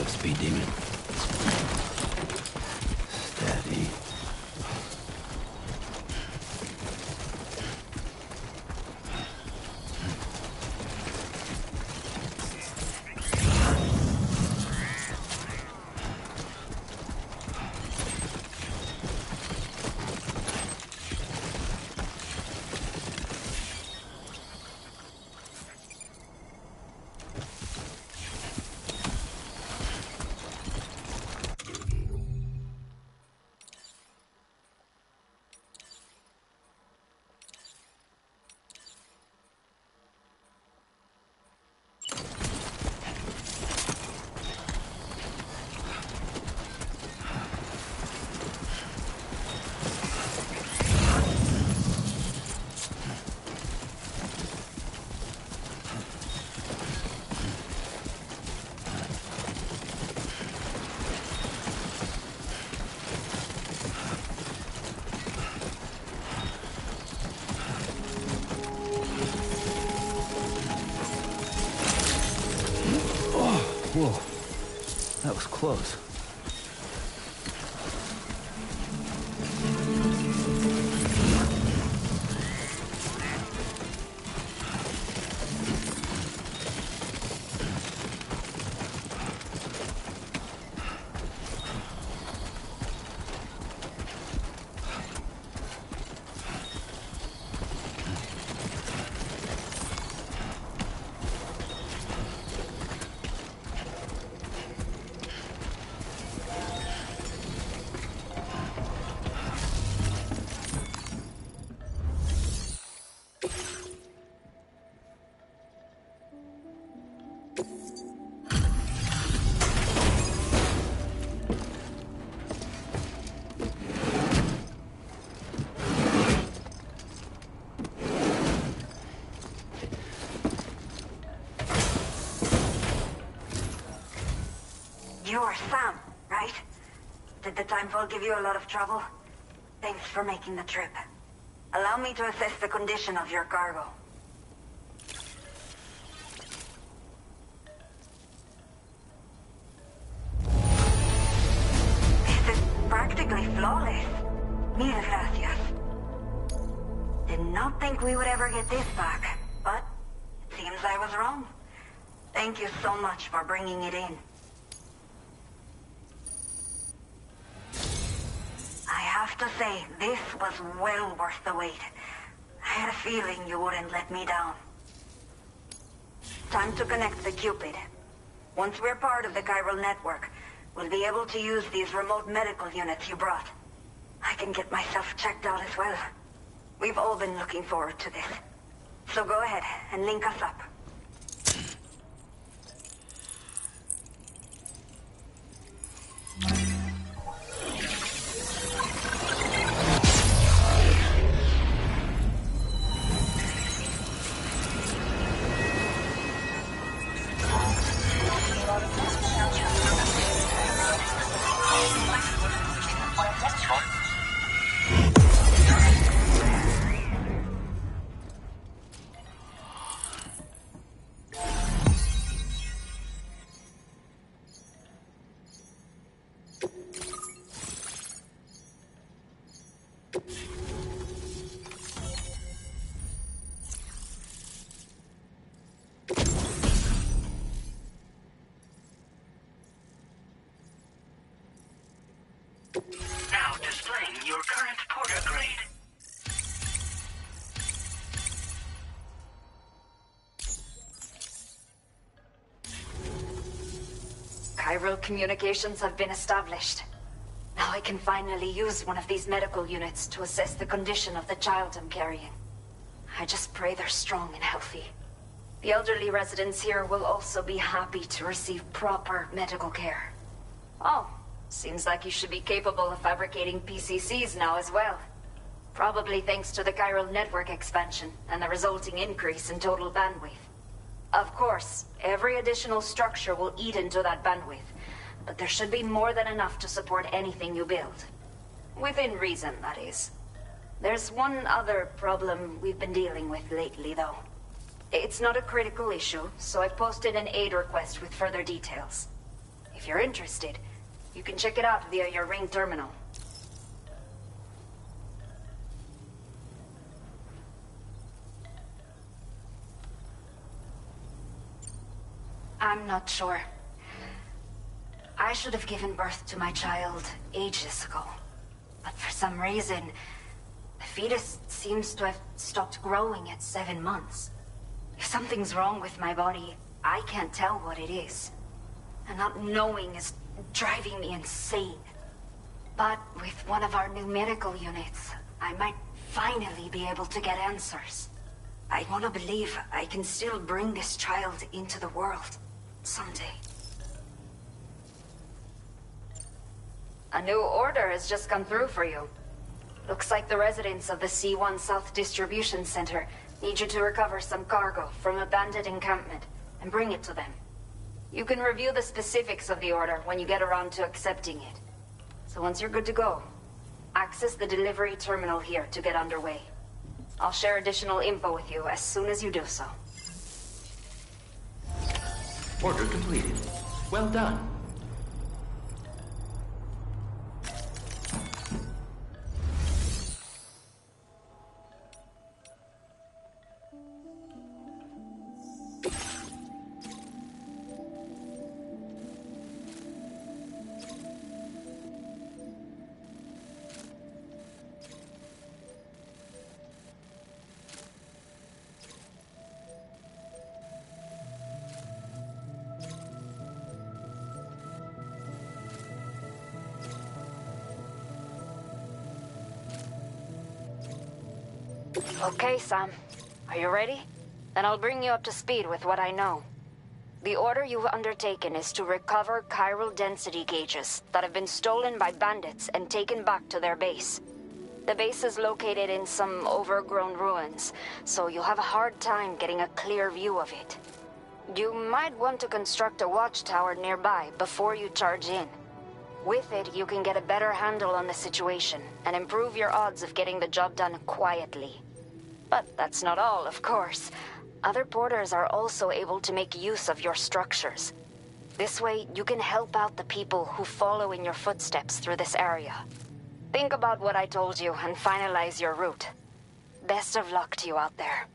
Speed demon. Steady. Whoa. That was close.
You're Sam, right? Did the timefall give you a lot of trouble? Thanks for making the trip. Allow me to assess the condition of your cargo. This is practically flawless. Mil gracias. Did not think we would ever get this back, but it seems I was wrong. Thank you so much for bringing it in. I have to say, this was well worth the wait. I had a feeling you wouldn't let me down. Time to connect the Cupid. Once we're part of the chiral network, we'll be able to use these remote medical units you brought. I can get myself checked out as well. We've all been looking forward to this. So go ahead and link us up.
Now displaying your current porter grade.
Chiral communications have been established. Now I can finally use one of these medical units to assess the condition of the child I'm carrying. I just pray they're strong and healthy. The elderly residents here will also be happy to receive proper medical care. Oh, seems like you should be capable of fabricating PCCs now as well. Probably thanks to the chiral network expansion and the resulting increase in total bandwidth. Of course, every additional structure will eat into that bandwidth, but there should be more than enough to support anything you build. Within reason, that is. There's one other problem we've been dealing with lately, though. It's not a critical issue, so I've posted an aid request with further details. If you're interested, you can check it out via your Ring terminal. I'm not sure. I should have given birth to my child ages ago. But for some reason, the fetus seems to have stopped growing at 7 months. If something's wrong with my body, I can't tell what it is. And not knowing is driving me insane. But with one of our new medical units, I might finally be able to get answers. I want to believe I can still bring this child into the world someday. A new order has just come through for you. Looks like the residents of the C1 South Distribution Center need you to recover some cargo from a bandit encampment and bring it to them. You can review the specifics of the order when you get around to accepting it. So once you're good to go, access the delivery terminal here to get underway. I'll share additional info with you as soon as you do so.
Order completed. Well done.
Okay, Sam. Are you ready? Then I'll bring you up to speed with what I know. The order you've undertaken is to recover chiral density gauges that have been stolen by bandits and taken back to their base. The base is located in some overgrown ruins, so you'll have a hard time getting a clear view of it. You might want to construct a watchtower nearby before you charge in. With it, you can get a better handle on the situation and improve your odds of getting the job done quietly. But that's not all, of course. Other porters are also able to make use of your structures. This way, you can help out the people who follow in your footsteps through this area. Think about what I told you and finalize your route. Best of luck to you out there.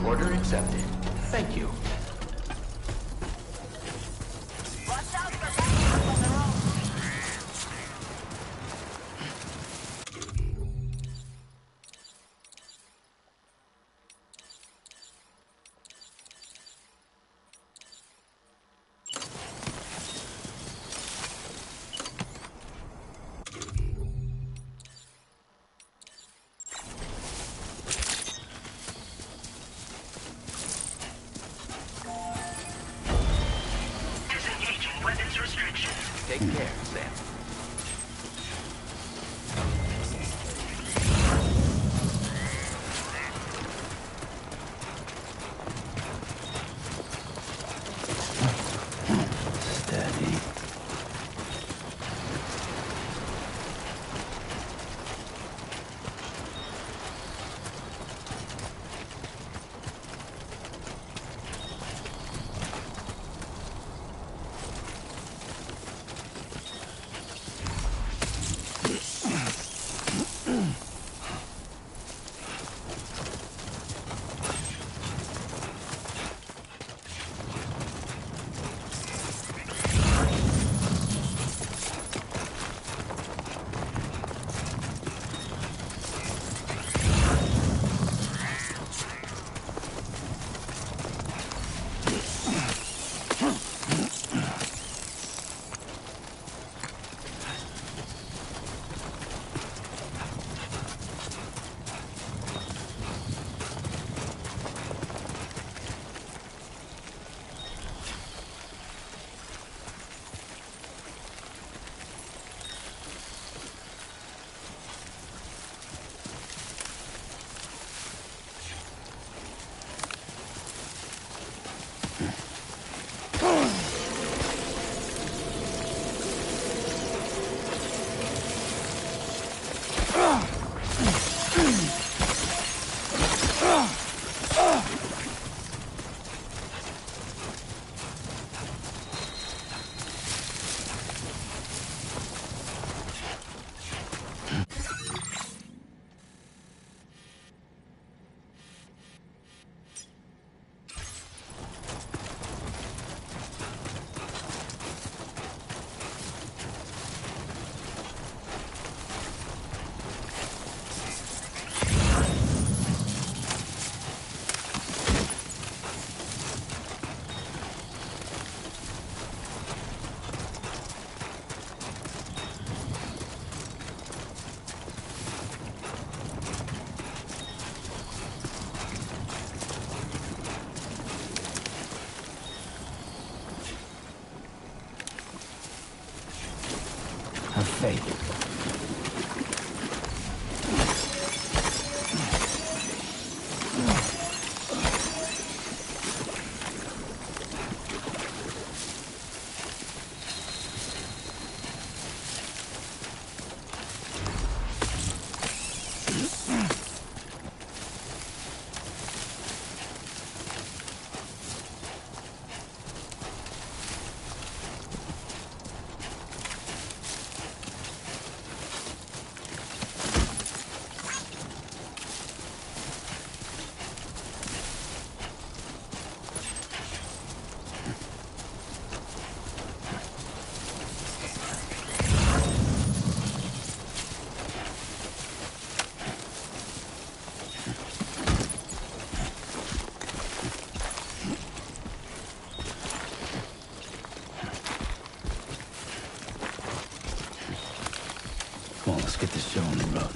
Order accepted. Thank you.
Watch out for bandits on the road.
Disengaging weapons restriction.
Take care, Sam.
Steady. Have faith. Come on, let's get this show on the road.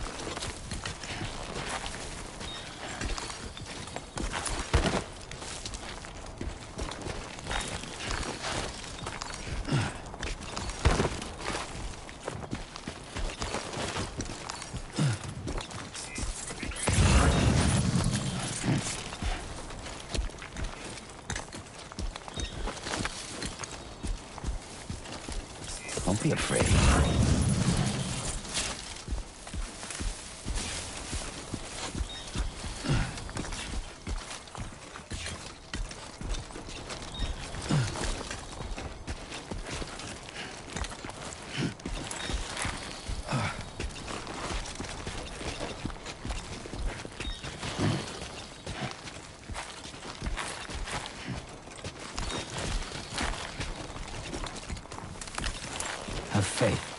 Don't be afraid. Have faith.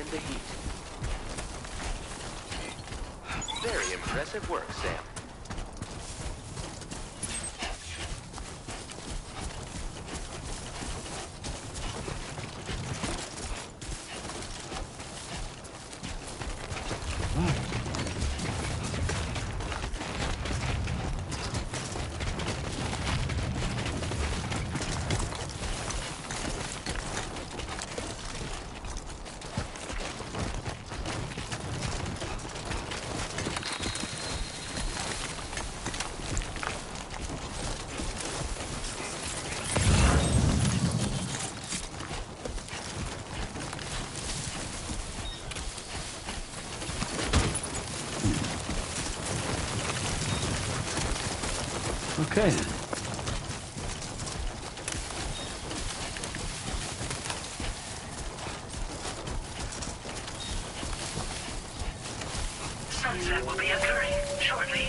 The heat. Very impressive work, Sam.
Okay then.
Sunset will be occurring shortly.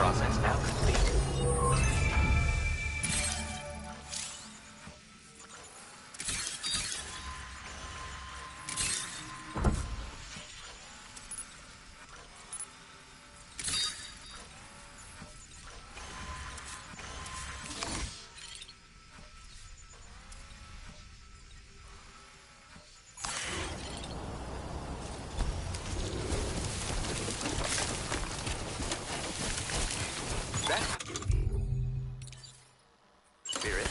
process now complete. Spirit.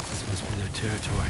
This must be their territory.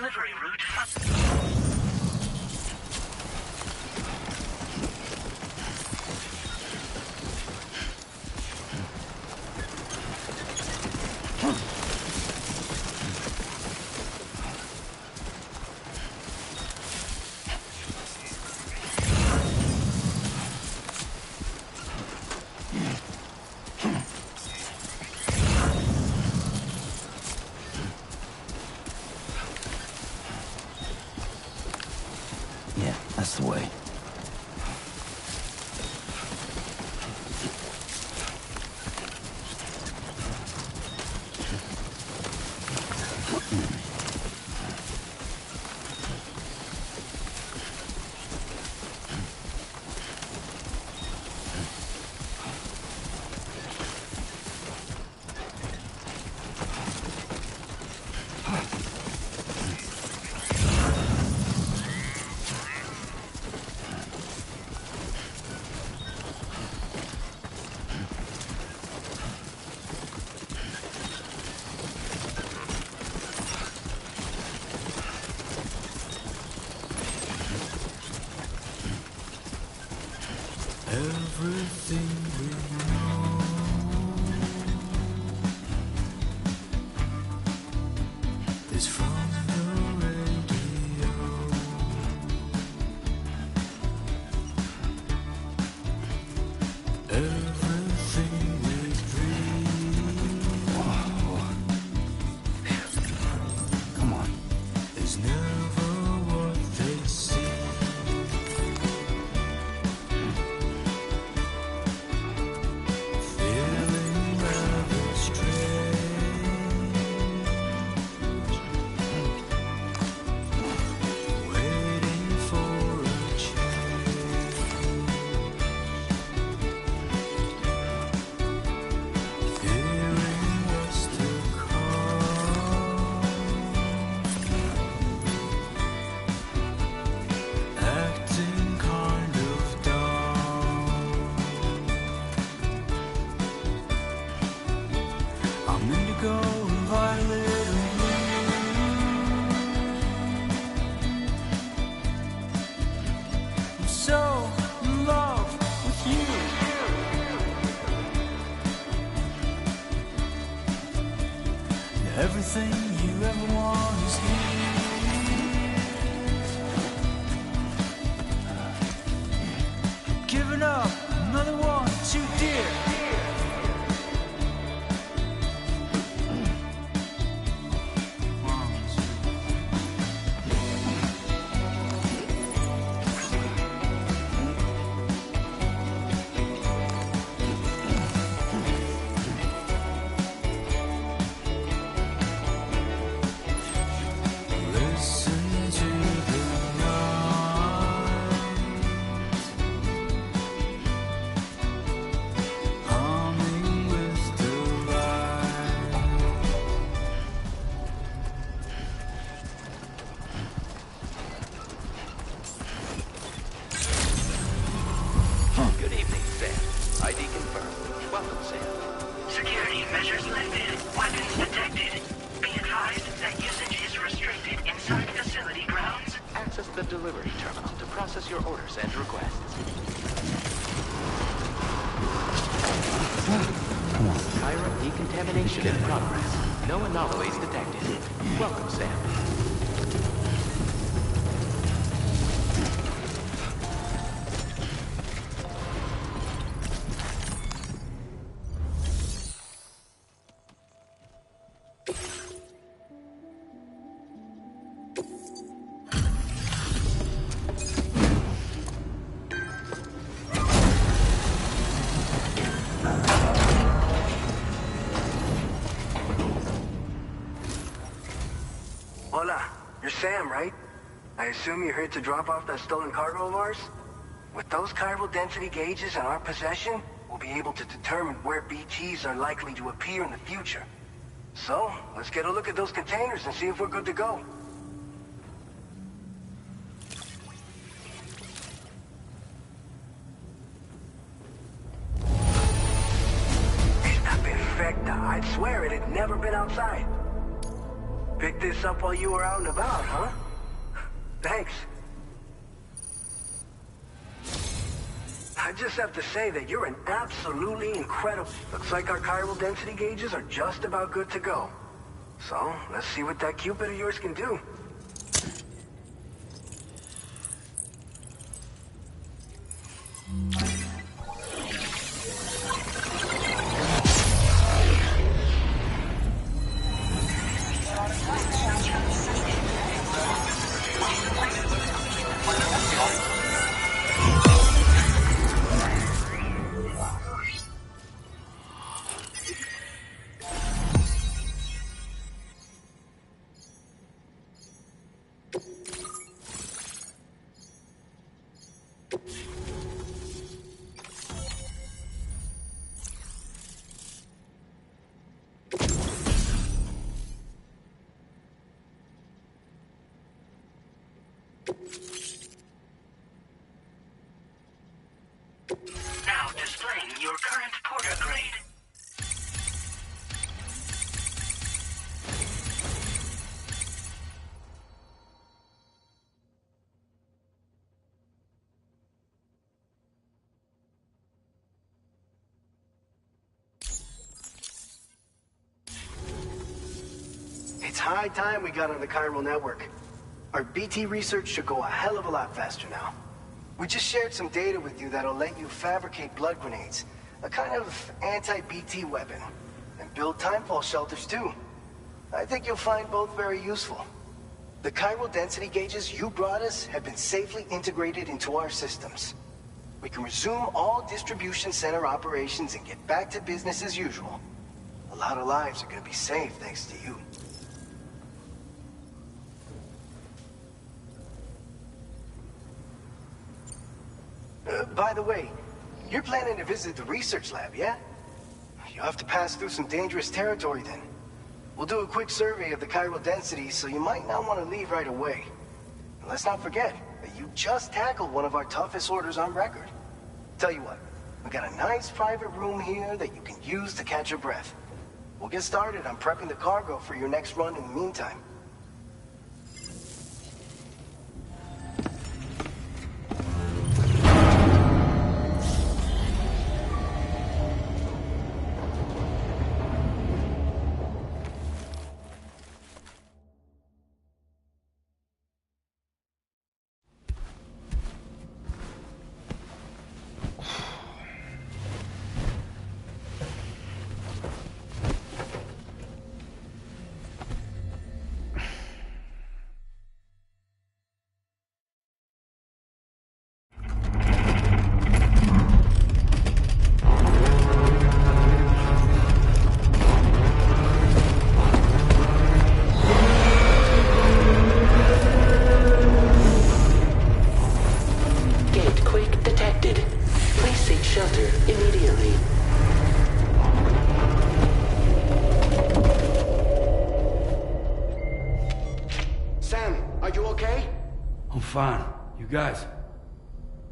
delivery route.
Yeah, that's the way.
Everything we know is from the radio. Everything we dream
Come on.
is never what they seem. Feeling rather strange, waiting for a change, fearing what's to come, acting kind of dumb. I'm indigo and violet and blue. I'm so in love with you. And everything you ever want is here. Giving up another one too dear. Listen to the night, humming with delight.
Good evening, Sam. ID confirmed. Welcome, Sam.
Security measures lifted. Weapons detected. Be advised that usage is restricted inside facility grounds.
Access the delivery terminal to process your orders and requests. Chiral decontamination in progress. No anomalies detected. Welcome, Sam.
Hola, you're Sam, right? I assume you're here to drop off that stolen cargo of ours? With those chiral density gauges in our possession, we'll be able to determine where BTs are likely to appear in the future. So, let's get a look at those containers and see if we're good to go. Esta perfecta. I'd swear it had never been outside. Picked this up while you were out and about, huh? Thanks. I just have to say that you're an absolutely incredible... Looks like our chiral density gauges are just about good to go. So, let's see what that Cupid of yours can do.
Now displaying your current porter grade.
It's high time we got on the chiral network. Our BT research should go a hell of a lot faster now. We just shared some data with you that'll let you fabricate blood grenades, a kind of anti-BT weapon, and build timefall shelters too. I think you'll find both very useful. The chiral density gauges you brought us have been safely integrated into our systems. We can resume all distribution center operations and get back to business as usual. A lot of lives are gonna be saved thanks to you. By the way, you're planning to visit the research lab, yeah? You'll have to pass through some dangerous territory then. We'll do a quick survey of the chiral density, so you might not want to leave right away. And let's not forget that you just tackled one of our toughest orders on record. Tell you what, we got a nice private room here that you can use to catch your breath. We'll get started on prepping the cargo for your next run in the meantime.
Fine. You guys?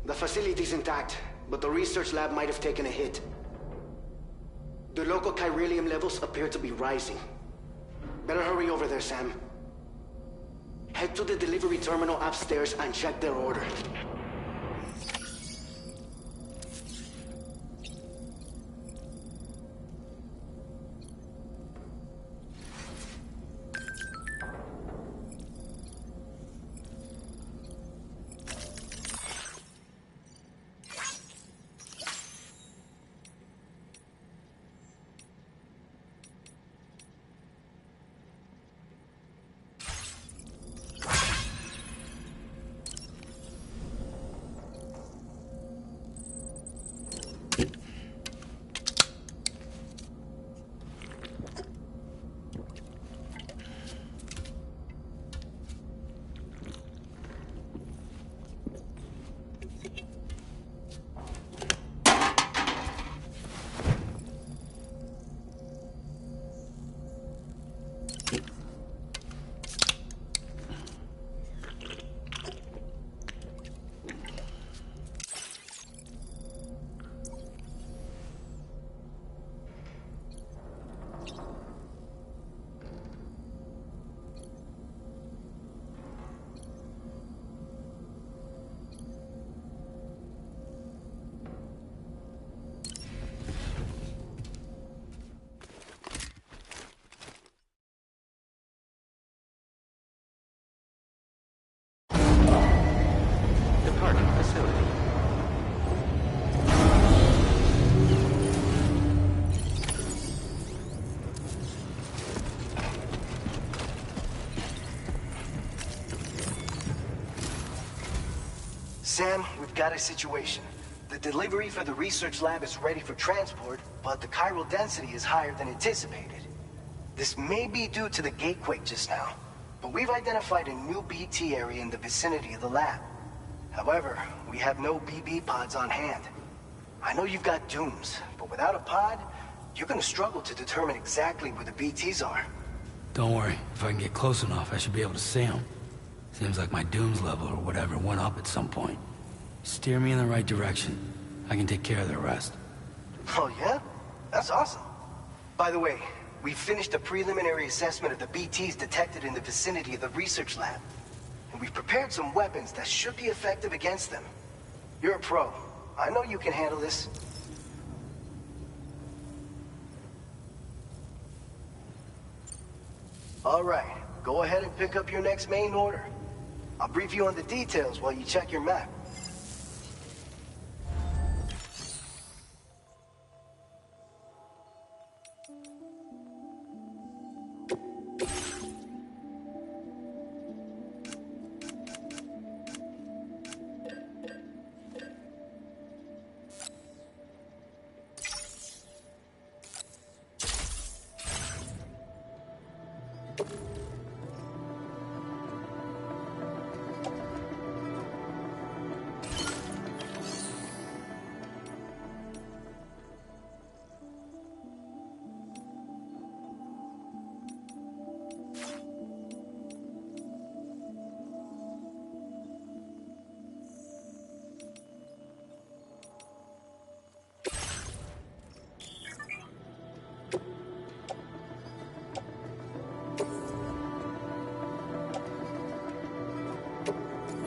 The facility's intact, but the research lab might have taken a hit. The local chiralium levels appear to be rising. Better hurry over there, Sam. Head to the delivery terminal upstairs and check their order.
Sam, we've got a situation. The delivery for the research lab is ready for transport, but the chiral density is higher than anticipated. This may be due to the gatequake just now, but we've identified a new BT area in the vicinity of the lab. However, we have no BB pods on hand. I know you've got dooms, but without a pod, you're gonna struggle to determine exactly where the BTs are.
Don't worry. If I can get close enough, I should be able to see them. Seems like my dooms level or whatever went up at some point. Steer me in the right direction. I can take care of the rest.
Oh yeah? That's awesome. By the way, we finished a preliminary assessment of the BTs detected in the vicinity of the research lab. And we've prepared some weapons that should be effective against them. You're a pro. I know you can handle this. All right, go ahead and pick up your next main order. I'll brief you on the details while you check your map.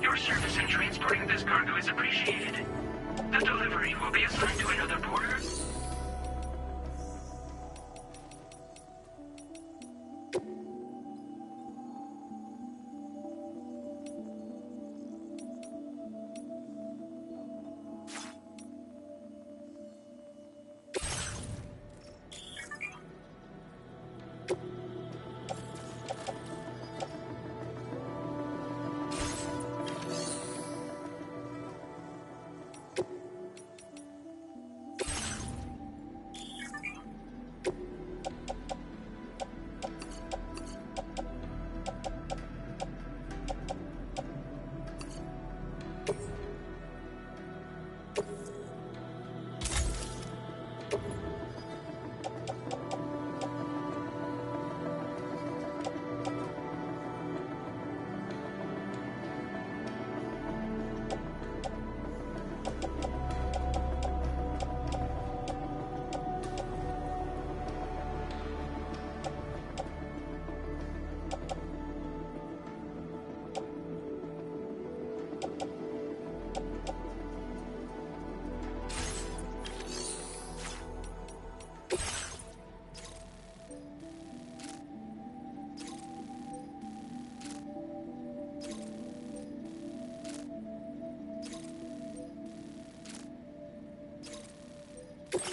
Your service in transporting this cargo is appreciated. The delivery will be assigned to another porter.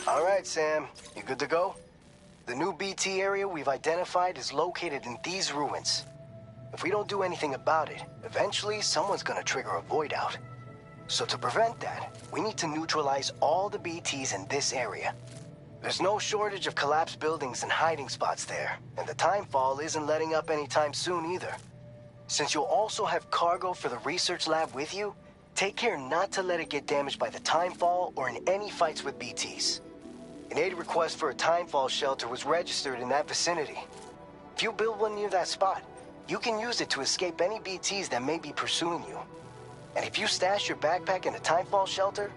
All right, Sam. You good to go? The new BT area we've identified is located in these ruins. If we don't do anything about it, eventually someone's gonna trigger a void out. So to prevent that, we need to neutralize all the BTs in this area. There's no shortage of collapsed buildings and hiding spots there, and the timefall isn't letting up anytime soon either. Since you'll also have cargo for the research lab with you, take care not to let it get damaged by the timefall or in any fights with BTs. An aid request for a timefall shelter was registered in that vicinity. If you build one near that spot, you can use it to escape any BTs that may be pursuing you. And if you stash your backpack in a timefall shelter,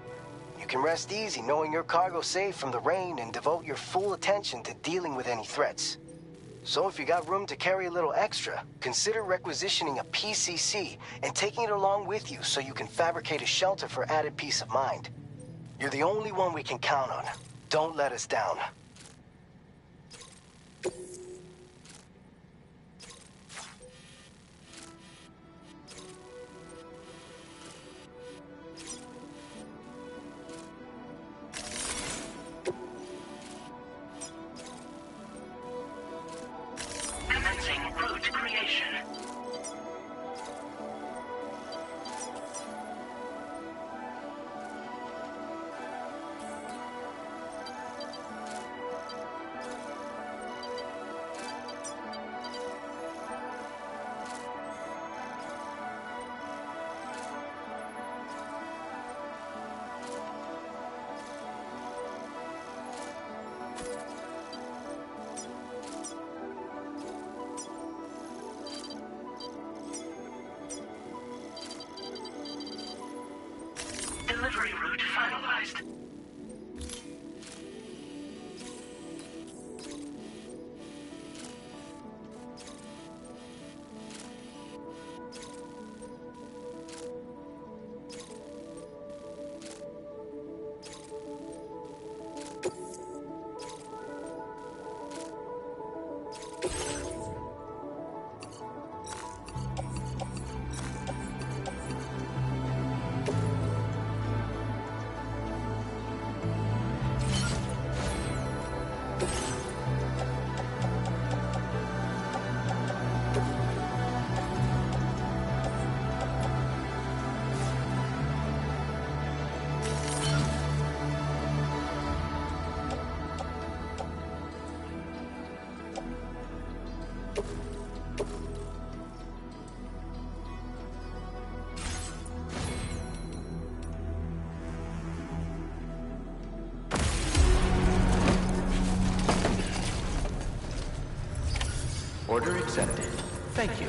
you can rest easy knowing your cargo's safe from the rain and devote your full attention to dealing with any threats. So if you got room to carry a little extra, consider requisitioning a PCC and taking it along with you so you can fabricate a shelter for added peace of mind. You're the only one we can count on. Don't let us down.
Commencing route creation. advised.
Order accepted. Thank you.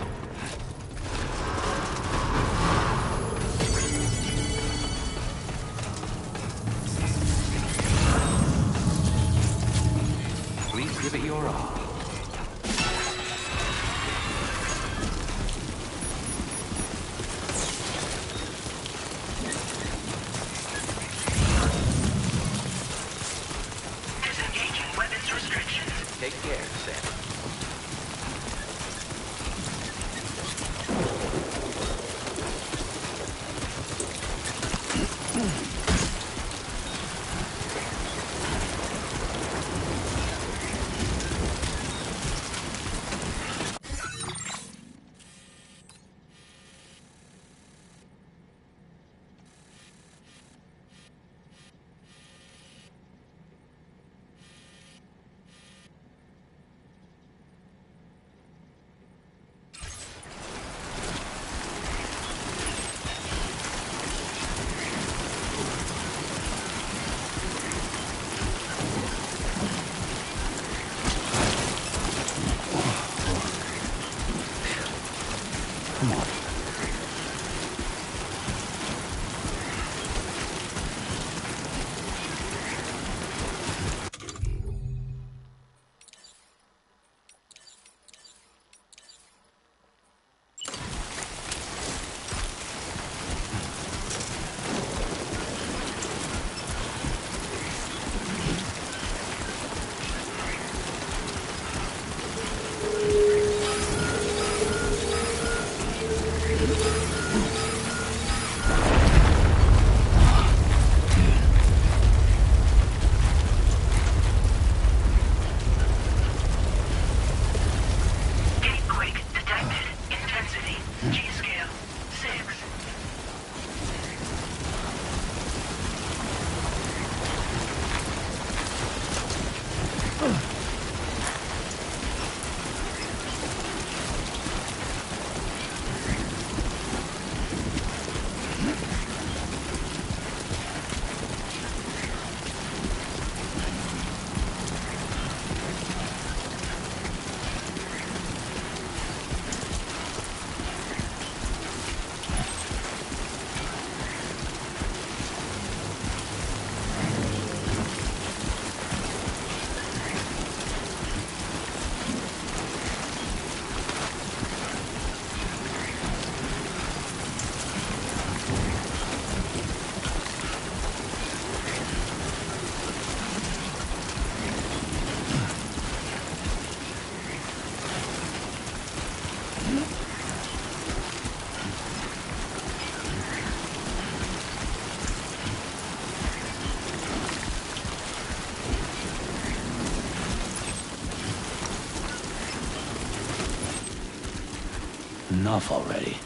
Please give it your all.
Disengaging weapons restrictions.
Take care, Sam.
Come on.
Gatequake detected. Intensity. G-scale. 6.
Enough already.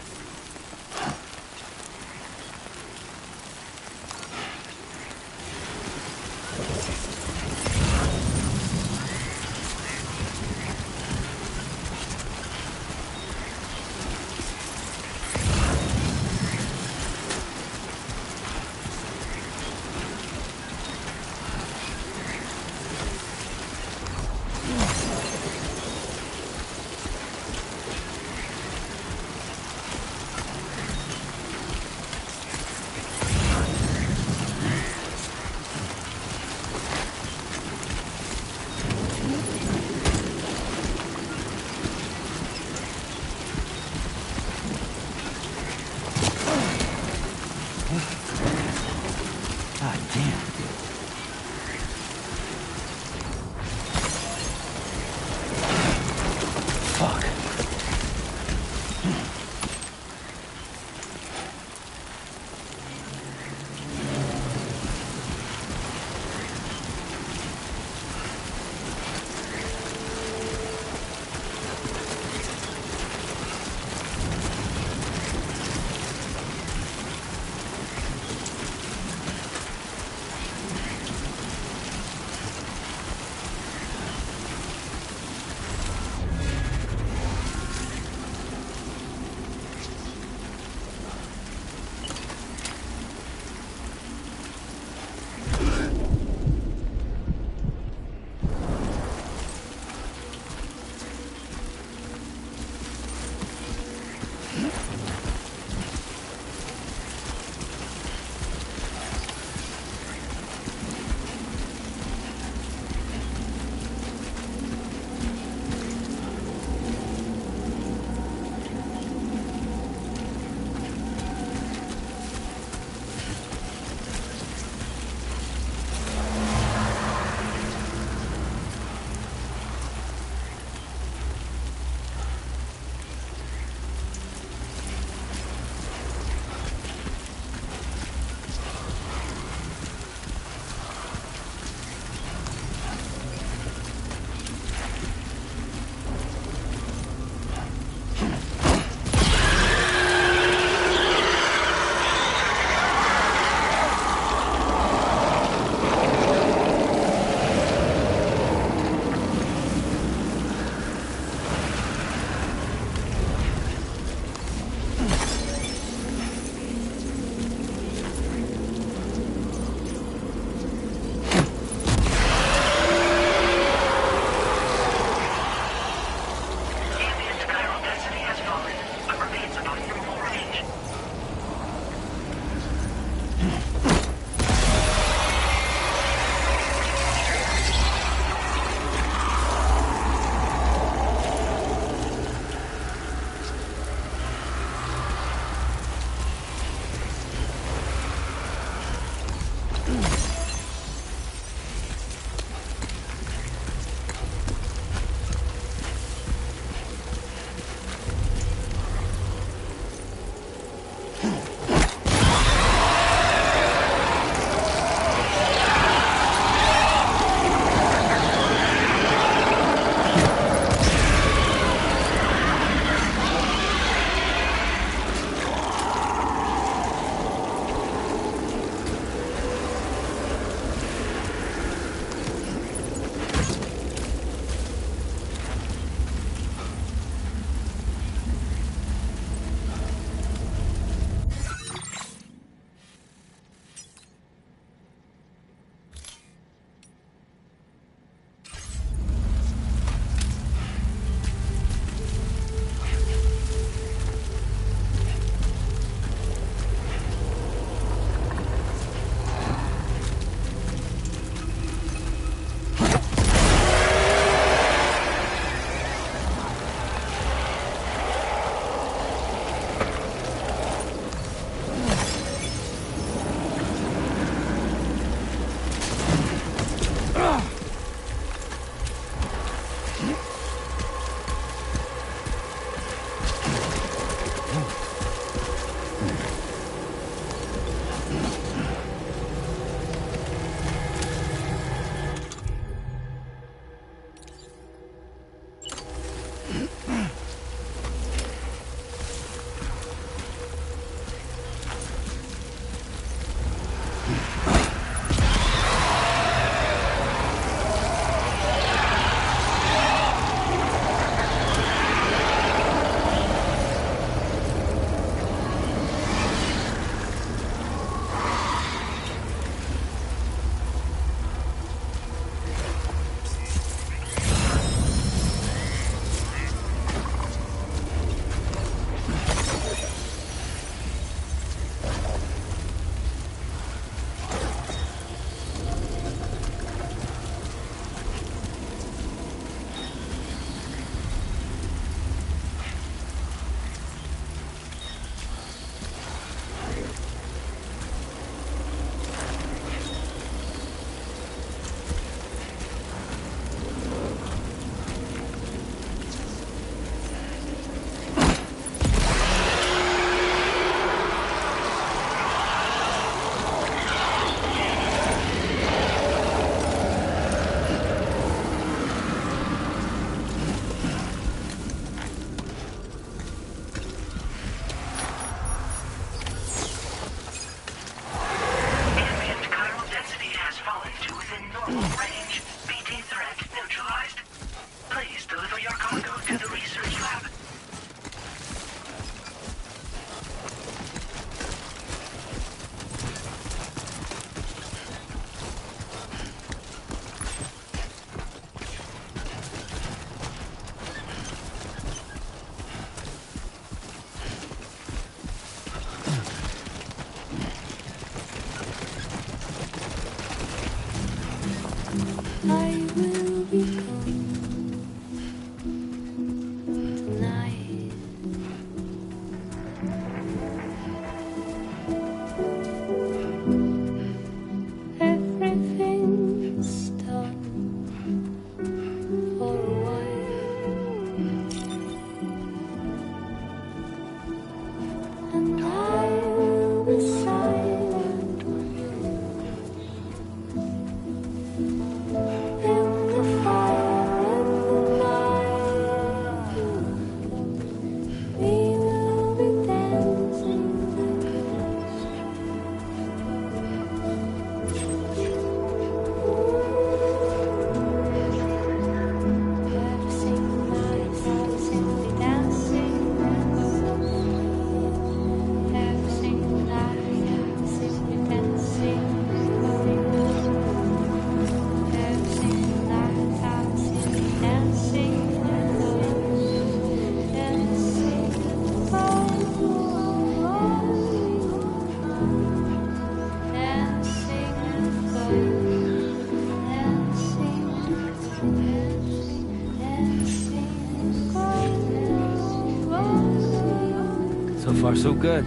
So far, so good.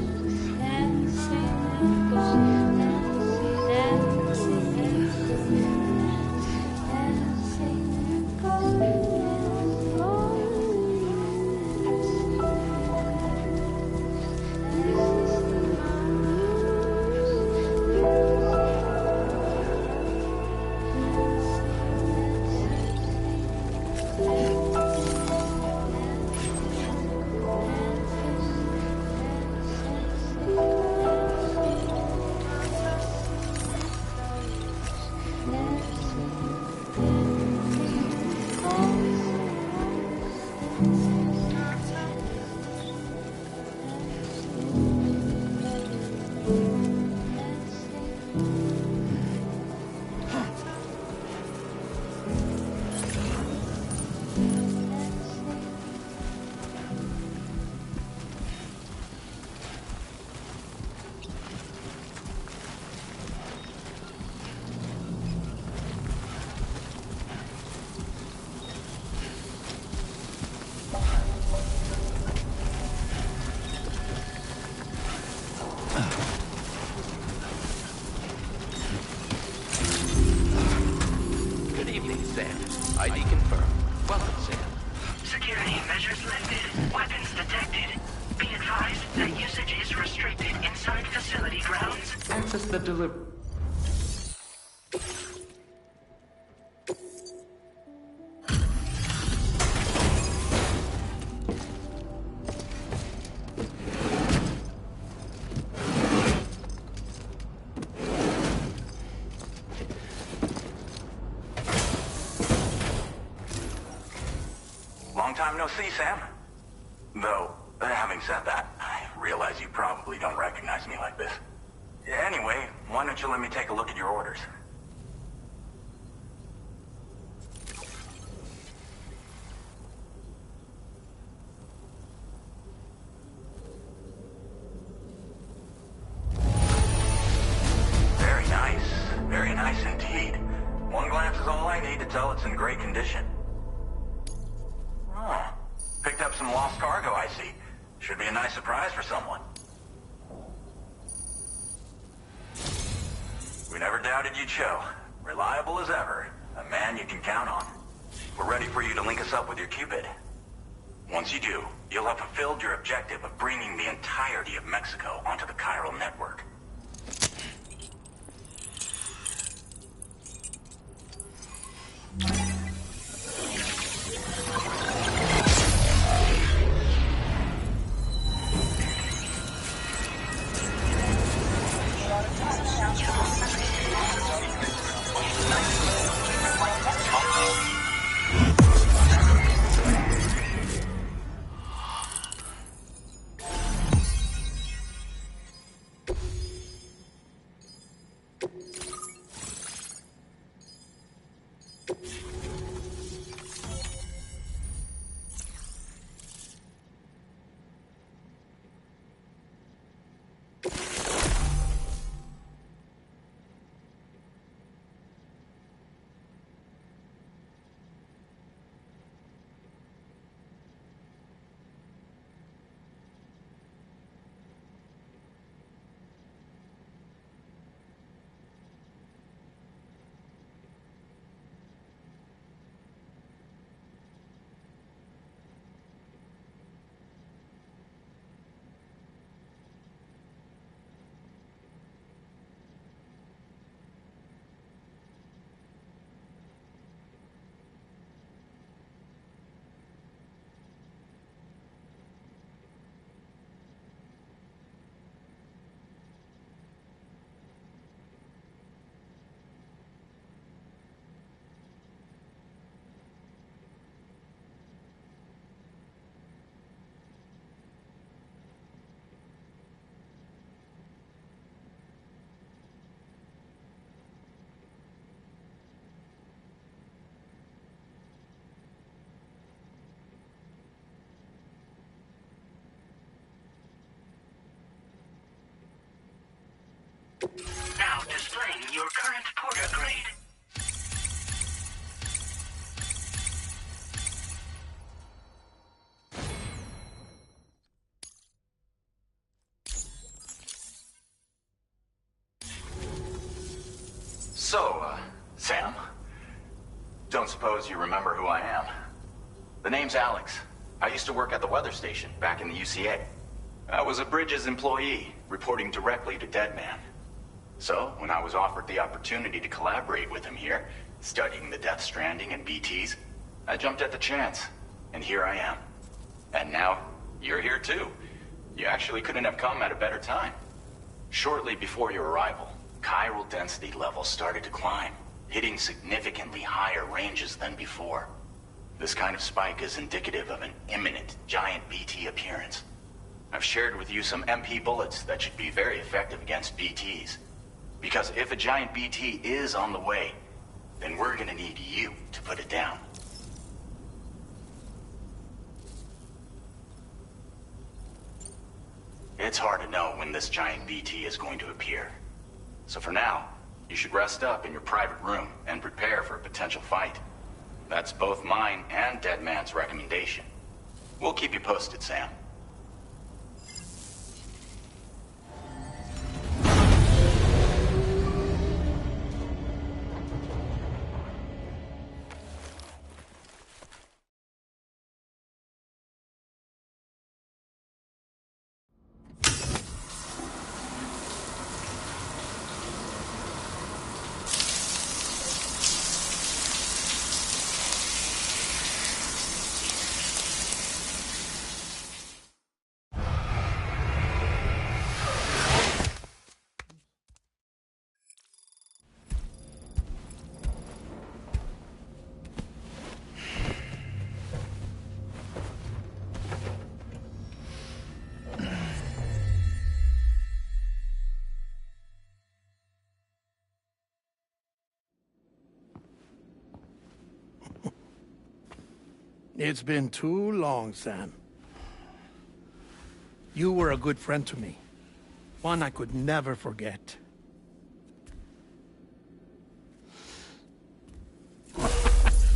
Good evening, Sam. ID confirmed. Welcome, Sam.
Security measures lifted. Weapons detected. Be advised that usage is restricted inside facility grounds.
Access the
Long time no see, Sam. Though, having said that, I realize you probably don't recognize me like this. Anyway, why don't you let me take a look at your orders? Very nice. Very nice indeed. One glance is all I need to tell it's in great condition. Oh, picked up some lost cargo, I see. Should be a nice surprise for someone. We never doubted you'd show. Reliable as ever. A man you can count on. We're ready for you to link us up with your Cupid. Once you do, you'll have fulfilled your objective of bringing the entirety of Mexico onto the chiral network.
Now displaying your current porter grade.
Sam, don't suppose you remember who I am? The name's Alex. I used to work at the weather station back in the UCA. I was a Bridges employee, reporting directly to Deadman. So, when I was offered the opportunity to collaborate with him here, studying the Death Stranding and BTs, I jumped at the chance, and here I am. And now, you're here too. You actually couldn't have come at a better time. Shortly before your arrival, chiral density levels started to climb, hitting significantly higher ranges than before. This kind of spike is indicative of an imminent giant BT appearance. I've shared with you some MP bullets that should be very effective against BTs. Because if a giant BT is on the way, then we're gonna need you to put it down. It's hard to know when this giant BT is going to appear. So for now, you should rest up in your private room and prepare for a potential fight. That's both mine and Deadman's recommendation. We'll keep you posted, Sam.
It's been too long, Sam. You were a good friend to me. One I could never forget.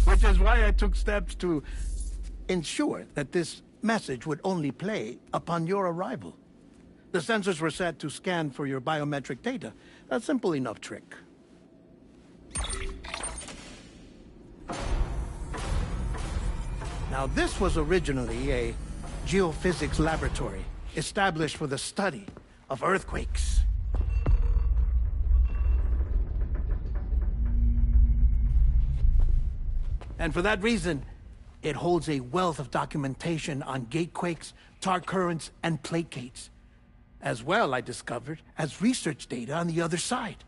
Which is why I took steps to ensure that this message would only play upon your arrival. The sensors were set to scan for your biometric data. A simple enough trick. Now, this was originally a geophysics laboratory established for the study of earthquakes. And for that reason, it holds a wealth of documentation on gatequakes, tar currents, and placates. As well, I discovered, as research data on the other side.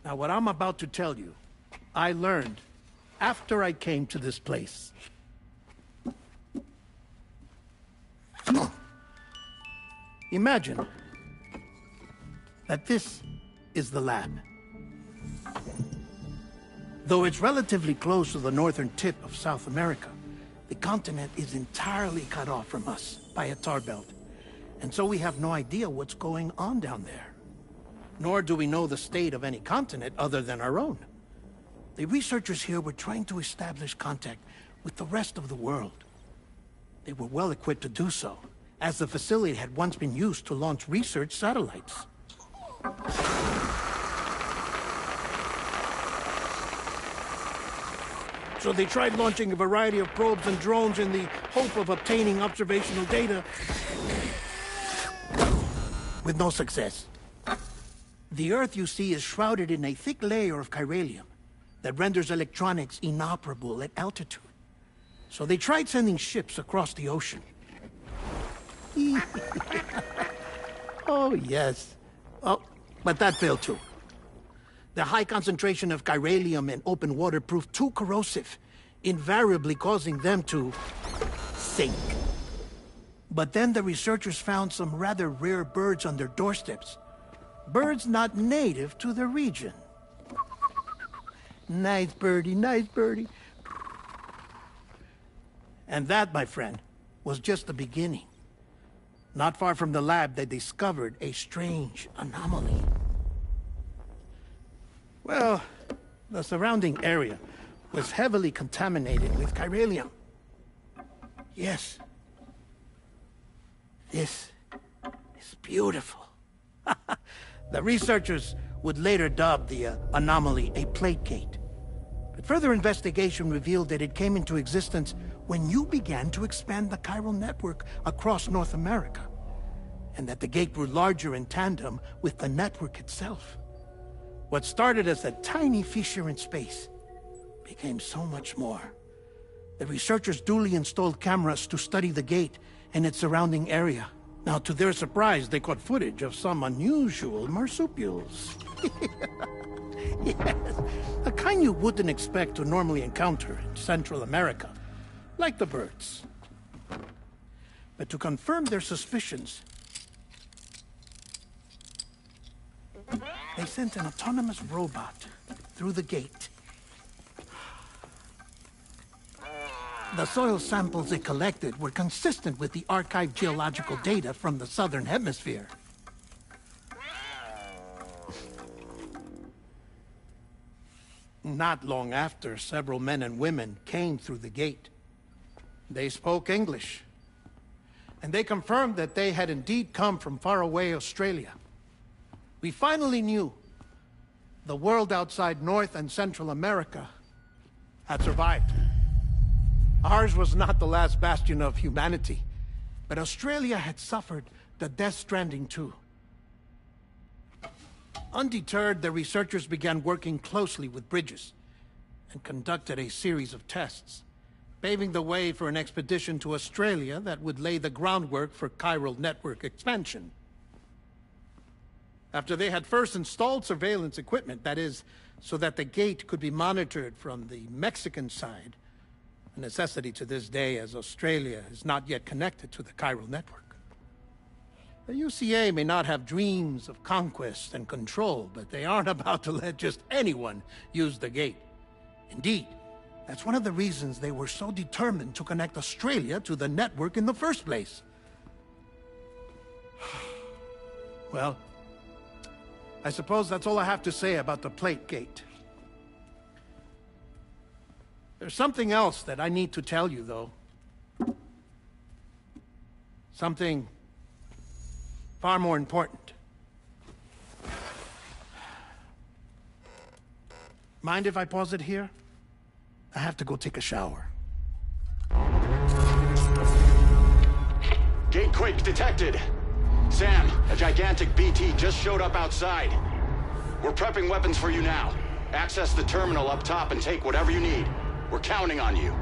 Now, what I'm about to tell you, I learned after I came to this place. Imagine that this is the lab. Though it's relatively close to the northern tip of South America, the continent is entirely cut off from us by a tar belt. And so we have no idea what's going on down there. Nor do we know the state of any continent other than our own. The researchers here were trying to establish contact with the rest of the world. They were well equipped to do so, as the facility had once been used to launch research satellites. So they tried launching a variety of probes and drones in the hope of obtaining observational data, with no success. The Earth, you see, is shrouded in a thick layer of chiralium that renders electronics inoperable at altitude. So they tried sending ships across the ocean. Oh, yes. Oh, but that failed too. The high concentration of chiralium in open water proved too corrosive, invariably causing them to sink. But then the researchers found some rather rare birds on their doorsteps. Birds not native to the region. Nice birdie, nice birdie. And that, my friend, was just the beginning. Not far from the lab, they discovered a strange anomaly. Well, the surrounding area was heavily contaminated with chiralium. Yes. This is beautiful. The researchers would later dub the anomaly a plate gate. But further investigation revealed that it came into existence when you began to expand the chiral network across North America, and that the gate grew larger in tandem with the network itself. What started as a tiny fissure in space became so much more. The researchers duly installed cameras to study the gate and its surrounding area. Now, to their surprise, they caught footage of some unusual marsupials. Yes, a kind you wouldn't expect to normally encounter in Central America, like the birds. But to confirm their suspicions, they sent an autonomous robot through the gate. The soil samples it collected were consistent with the archived geological data from the southern hemisphere. Not long after, several men and women came through the gate. They spoke English, and they confirmed that they had indeed come from faraway Australia. We finally knew the world outside North and Central America had survived. Ours was not the last bastion of humanity, but Australia had suffered the Death Stranding too. Undeterred, the researchers began working closely with Bridges and conducted a series of tests, paving the way for an expedition to Australia that would lay the groundwork for chiral network expansion. After they had first installed surveillance equipment, that is, so that the gate could be monitored from the Mexican side, a necessity to this day as Australia is not yet connected to the chiral network. The UCA may not have dreams of conquest and control, but they aren't about to let just anyone use the gate. Indeed, that's one of the reasons they were so determined to connect Australia to the network in the first place. Well, I suppose that's all I have to say about the plate gate. There's something else that I need to tell you, though. Something far more important. Mind if I pause it here? I have to go take a shower.
Gate quake detected. Sam, a gigantic BT just showed up outside. We're prepping weapons for you now. Access the terminal up top and take whatever you need. We're counting on you.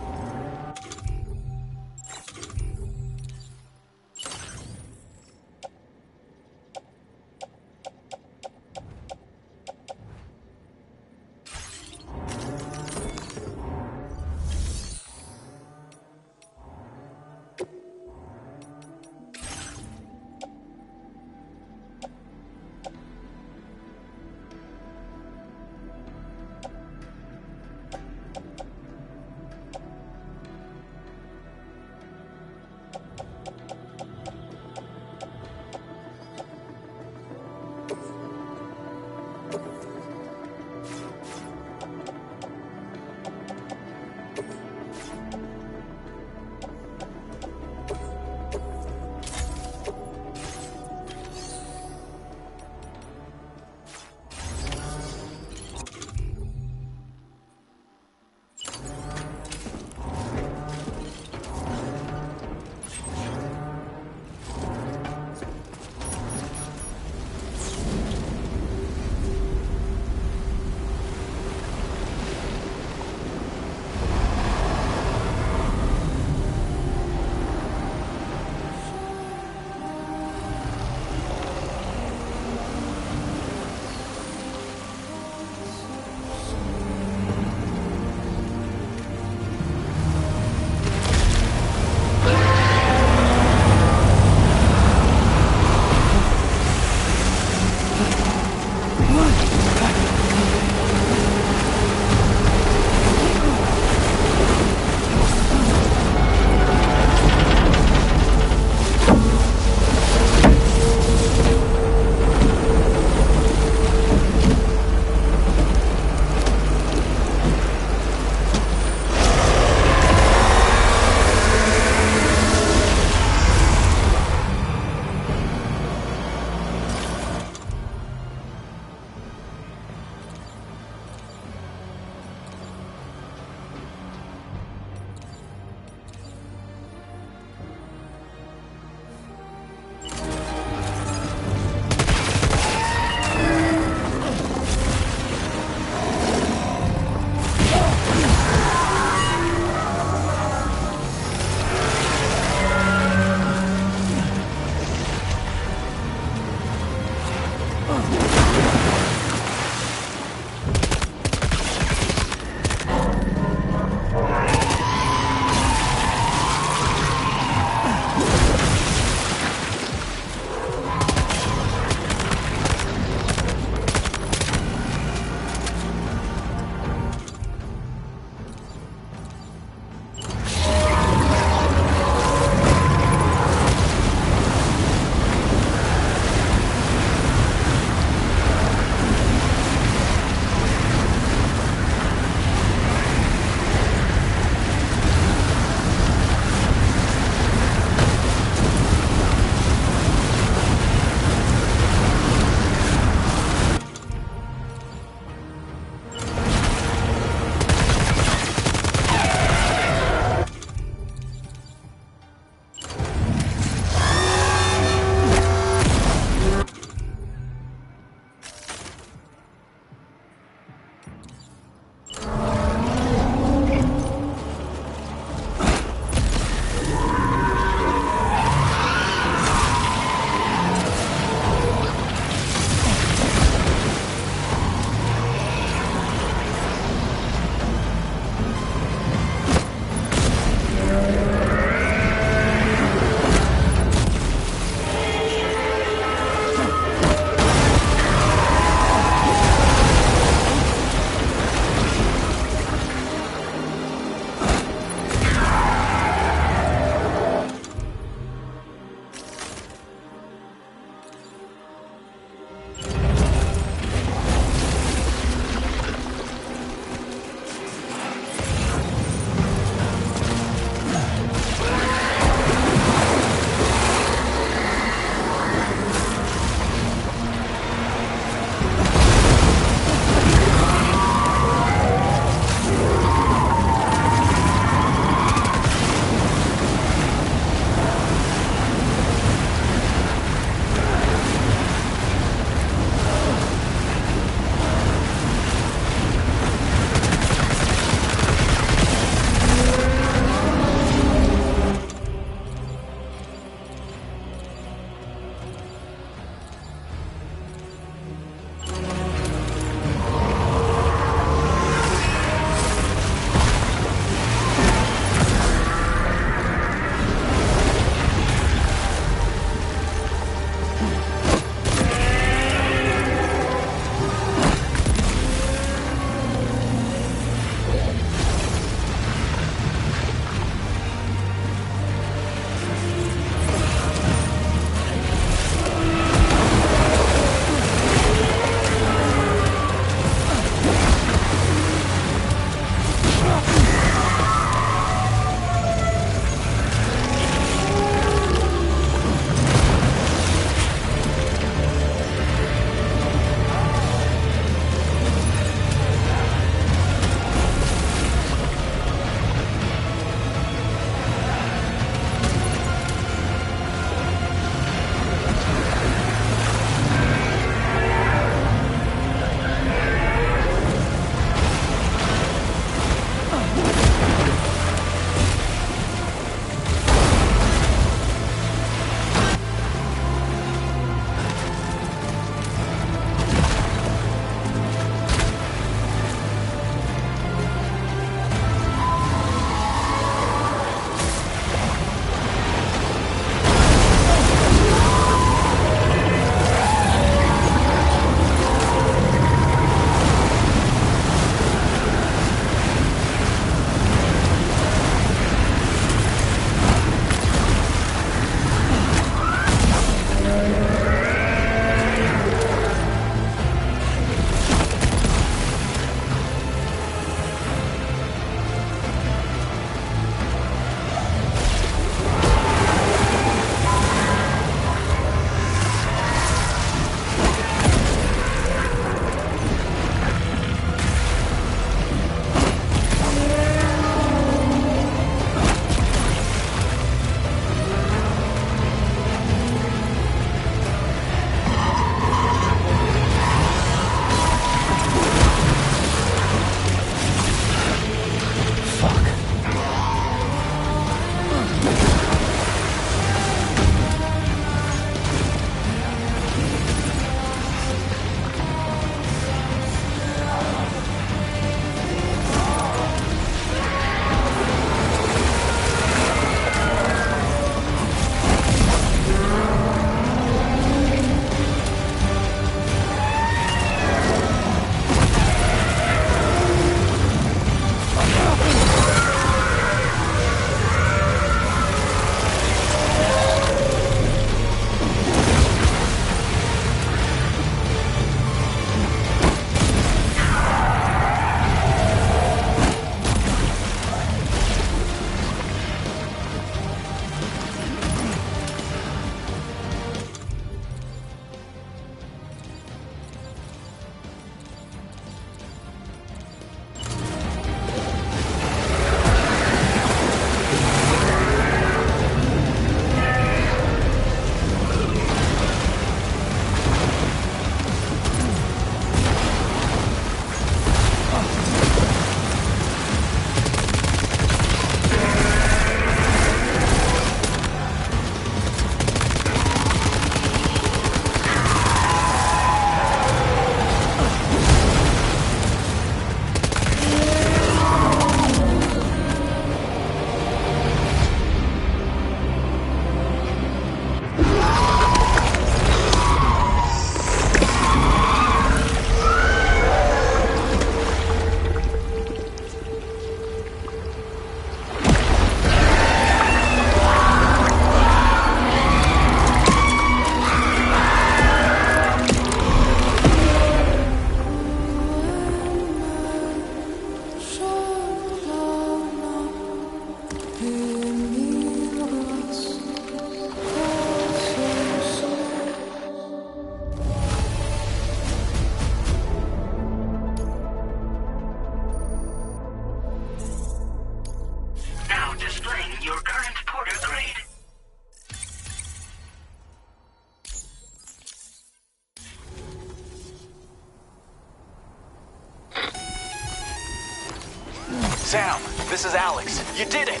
Sam, this is Alex. You did it!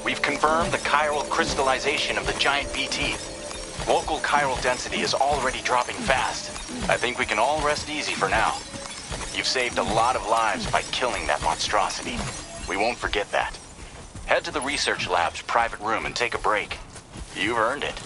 We've confirmed the chiral crystallization of the giant BT. Local chiral density is already dropping fast. I think we can all rest easy for now. You've saved a lot of lives by killing that monstrosity. We won't forget that. Head to the research lab's private room and take a break. You've earned it.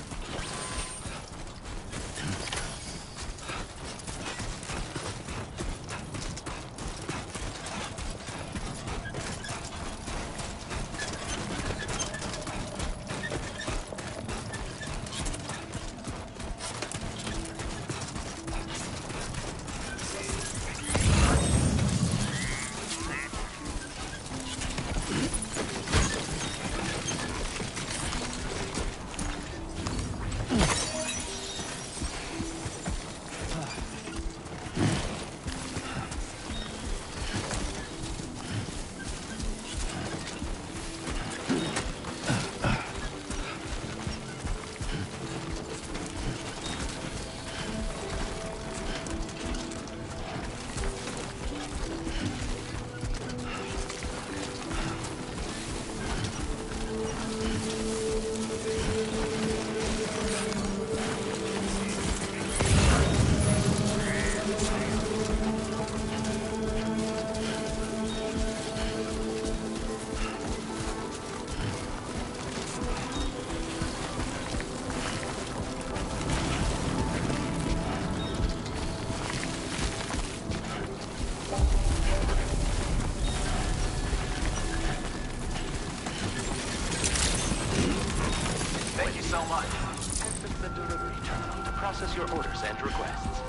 So much. Access the delivery terminal to process your orders and requests.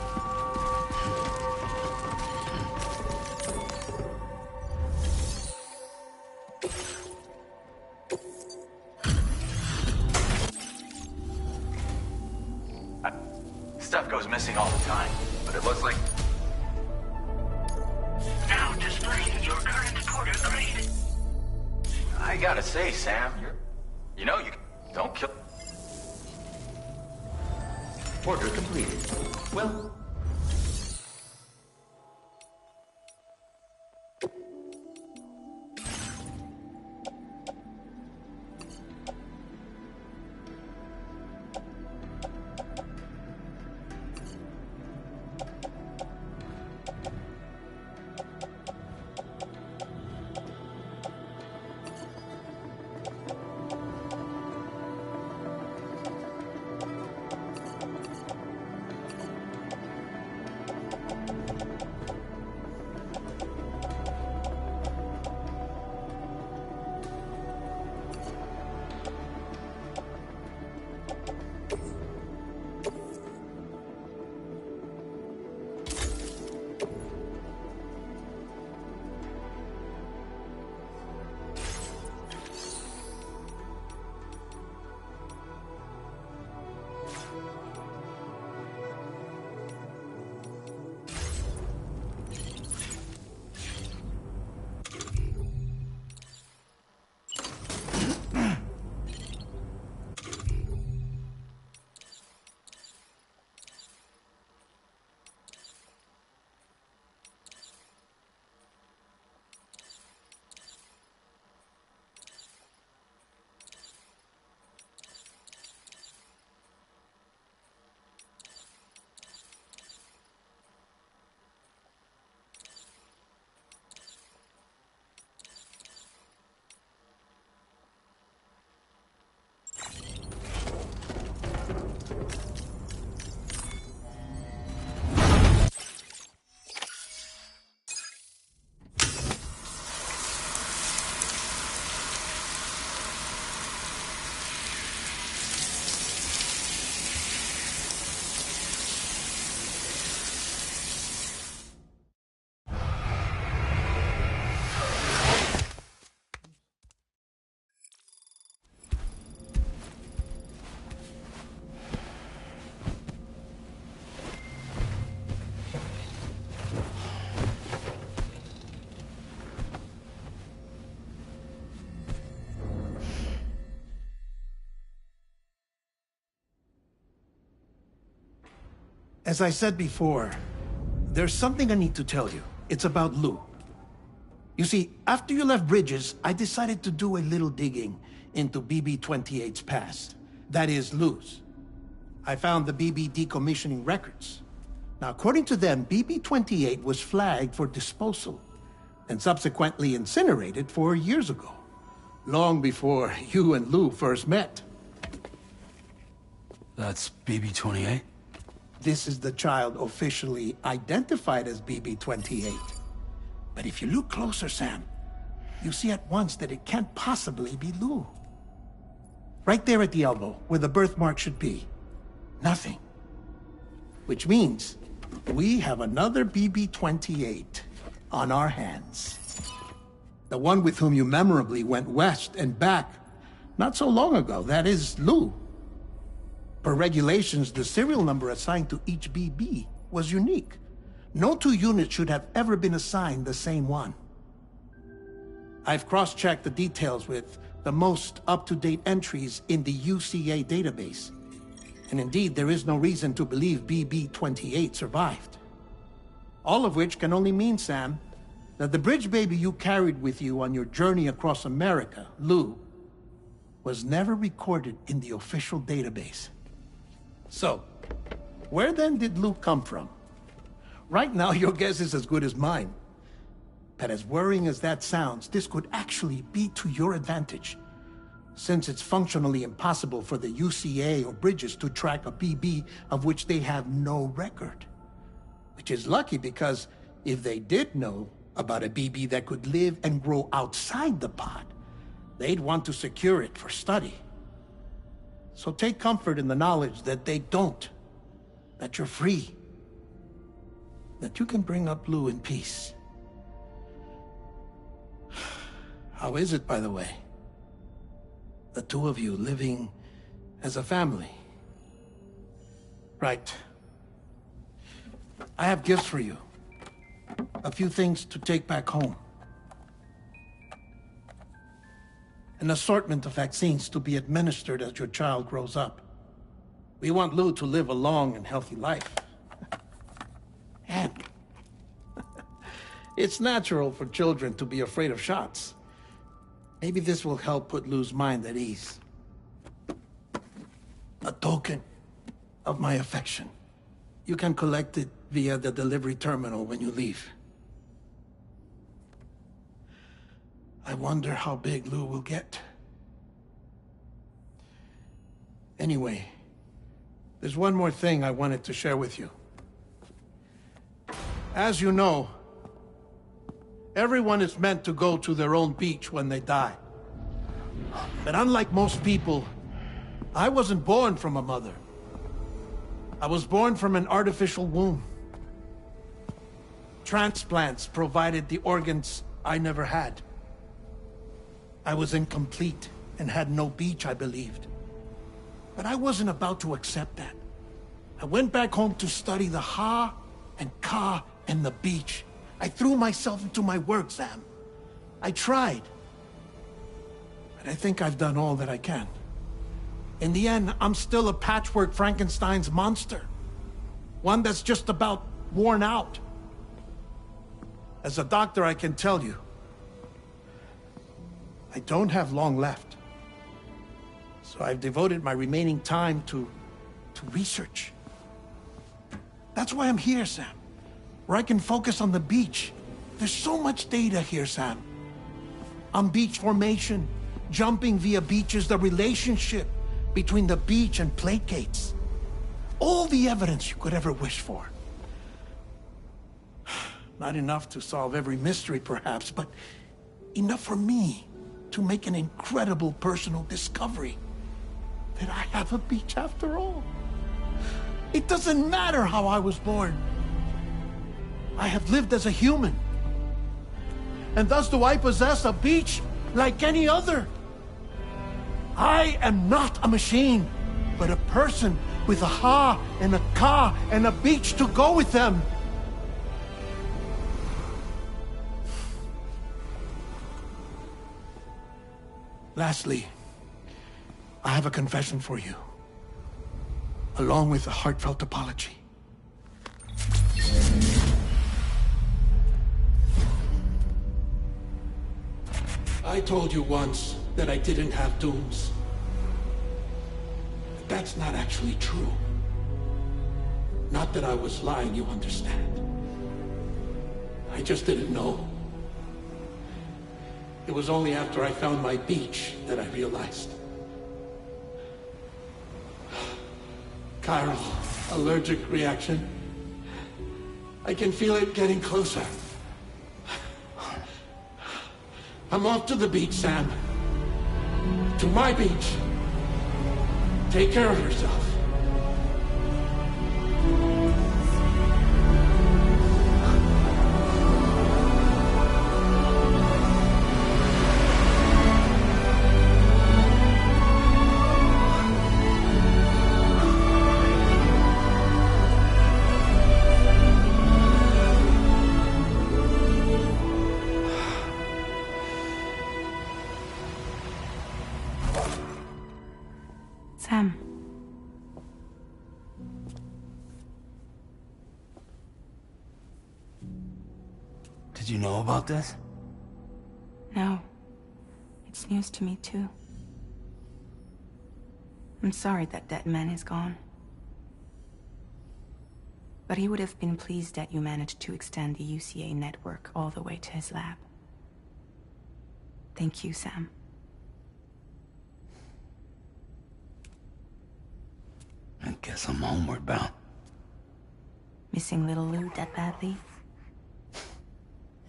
Stuff goes missing all the time, but it looks like...
Now displaying your current porter grade.
I gotta say, Sam, you know you don't kill...
Order completed. Well...
As I said before, there's something I need to tell you. It's about Lou. You see, after you left Bridges, I decided to do a little digging into BB-28's past. That is, Lou's. I found the BB decommissioning records. Now, according to them, BB-28 was flagged for disposal and subsequently incinerated 4 years ago, long before you and Lou first met.
That's BB-28?
This is the child officially identified as BB-28. But if you look closer, Sam, you see at once that it can't possibly be Lou. Right there at the elbow, where the birthmark should be. Nothing. Which means we have another BB-28 on our hands. The one with whom you memorably went west and back not so long ago, that is Lou. Per regulations, the serial number assigned to each BB was unique. No two units should have ever been assigned the same one. I've cross-checked the details with the most up-to-date entries in the UCA database. And indeed, there is no reason to believe BB-28 survived. All of which can only mean, Sam, that the bridge baby you carried with you on your journey across America, Lou, was never recorded in the official database. So, where then did Lou come from? Right now, your guess is as good as mine. But as worrying as that sounds, this could actually be to your advantage, since it's functionally impossible for the UCA or Bridges to track a BB of which they have no record. Which is lucky, because if they did know about a BB that could live and grow outside the pod, they'd want to secure it for study. So take comfort in the knowledge that they don't, that you're free, that you can bring up Lou in peace. How is it, by the way? The two of you living as a family. Right. I have gifts for you. A few things to take back home. An assortment of vaccines to be administered as your child grows up. We want Lou to live a long and healthy life. And it's natural for children to be afraid of shots. Maybe this will help put Lou's mind at ease. A token of my affection. You can collect it via the delivery terminal when you leave. I wonder how big Lou will get. Anyway, there's one more thing I wanted to share with you. As you know, everyone is meant to go to their own beach when they die. But unlike most people, I wasn't born from a mother. I was born from an artificial womb. Transplants provided the organs I never had. I was incomplete and had no beach, I believed. But I wasn't about to accept that. I went back home to study the Ha and Ka and the beach. I threw myself into my work, Sam. I tried. But I think I've done all that I can. In the end, I'm still a patchwork Frankenstein's monster. One that's just about worn out. As a doctor, I can tell you, I don't have long left. So I've devoted my remaining time to research. That's why I'm here, Sam. Where I can focus on the beach. There's so much data here, Sam. On beach formation, jumping via beaches, the relationship between the beach and plate gates. All the evidence you could ever wish for. Not enough to solve every mystery, perhaps, but enough for me to make an incredible personal discovery. That I have a beach after all. It doesn't matter how I was born. I have lived as a human. And thus do I possess a beach like any other. I am not a machine, but a person with a Ha and a Ka and a beach to go with them. Lastly, I have a confession for you, along with a heartfelt apology. I told you once that I didn't have dooms. But that's not actually true. Not that I was lying, you understand. I just didn't know. It was only after I found my beach that I realized. Chiral allergic reaction. I can feel it getting closer. I'm off to the beach, Sam. To my beach. Take care of yourself.
Sam.
Did you know about this?
No. It's news to me, too. I'm sorry that that man is gone. But he would have been pleased that you managed to extend the UCA network all the way to his lab. Thank you, Sam.
I guess I'm homeward bound.
Missing little Lou that badly?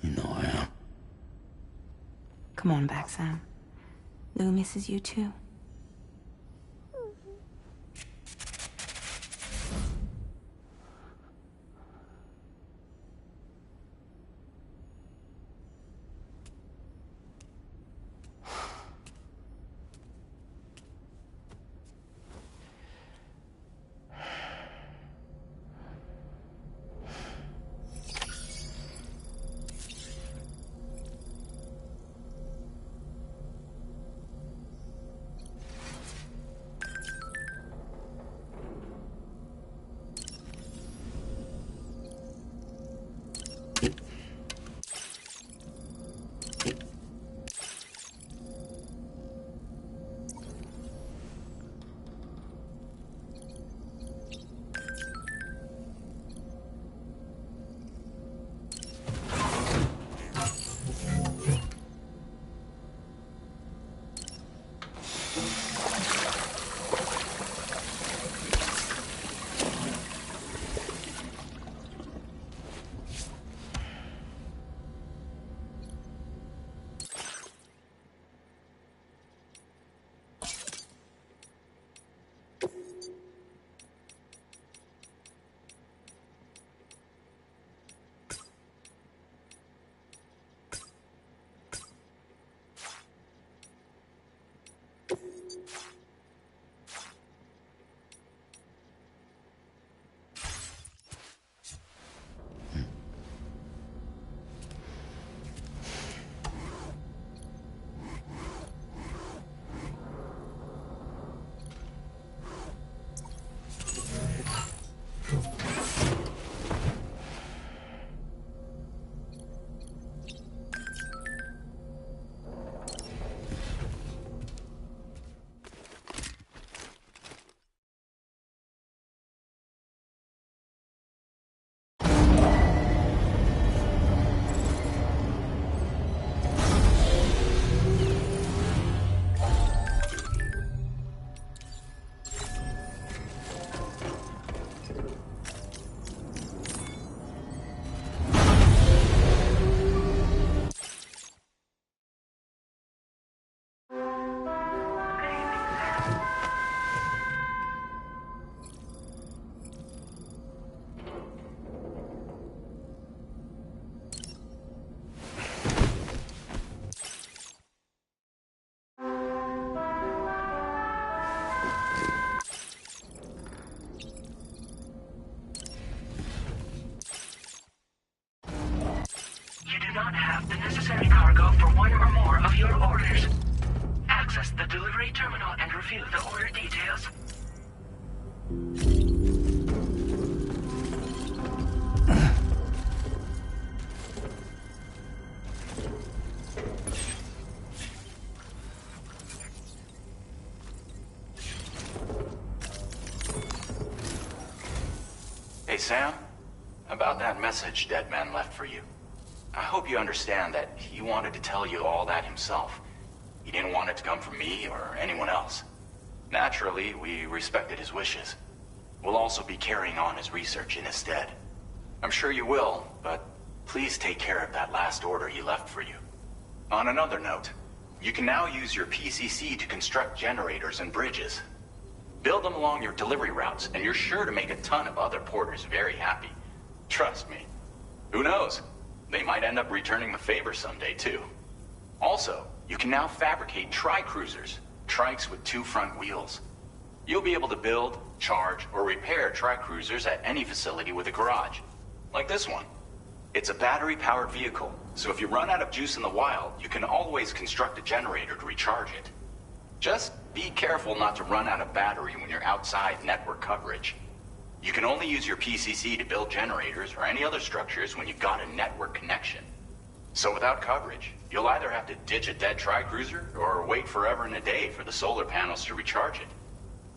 You know I am.
Come on back, Sam. Lou misses you too.
not have the necessary cargo for one or more of your orders. Access the delivery terminal and review the order details.
Sam, about that message Deadman left for you. I hope you understand that he wanted to tell you all that himself. He didn't want it to come from me or anyone else. Naturally, we respected his wishes. We'll also be carrying on his research in his stead. I'm sure you will, but please take care of that last order he left for you. On another note, you can now use your PCC to construct generators and bridges. Build them along your delivery routes, and you're sure to make a ton of other porters very happy. Trust me. Who knows? They might end up returning the favor someday, too. Also, you can now fabricate tri-cruisers, trikes with 2 front wheels. You'll be able to build, charge, or repair tri-cruisers at any facility with a garage. Like this one. It's a battery-powered vehicle, so if you run out of juice in the wild, you can always construct a generator to recharge it. Just be careful not to run out of battery when you're outside network coverage. You can only use your PCC to build generators or any other structures when you've got a network connection. So without coverage, you'll either have to ditch a dead tri-cruiser or wait forever and a day for the solar panels to recharge it.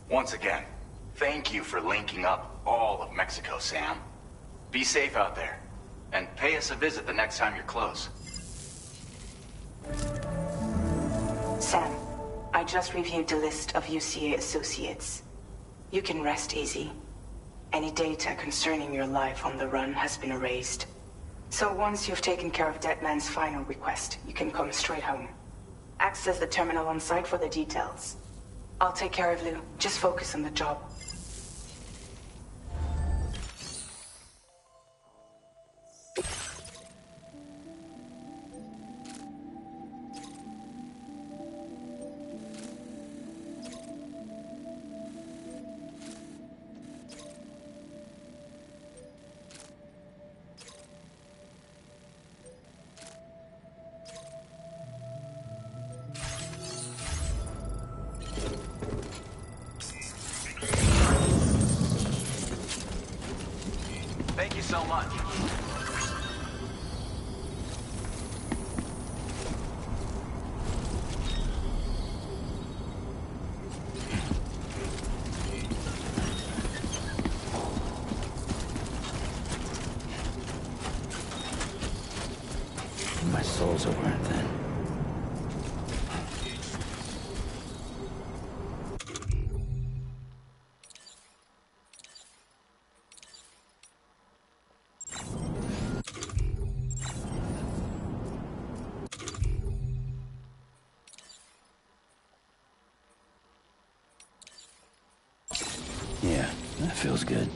Once again, thank you for linking up all of Mexico, Sam. Be safe out there, and pay us a visit the next time you're close.
Sam, I just reviewed the list of UCA associates. You can rest easy. Any data concerning your life on the run has been erased. So once you've taken care of Deadman's final request, you can come straight home. Access the terminal on site for the details. I'll take care of Lou. Just focus on the job.
Thank you so much.
My soul's over it then. Yeah, that feels good.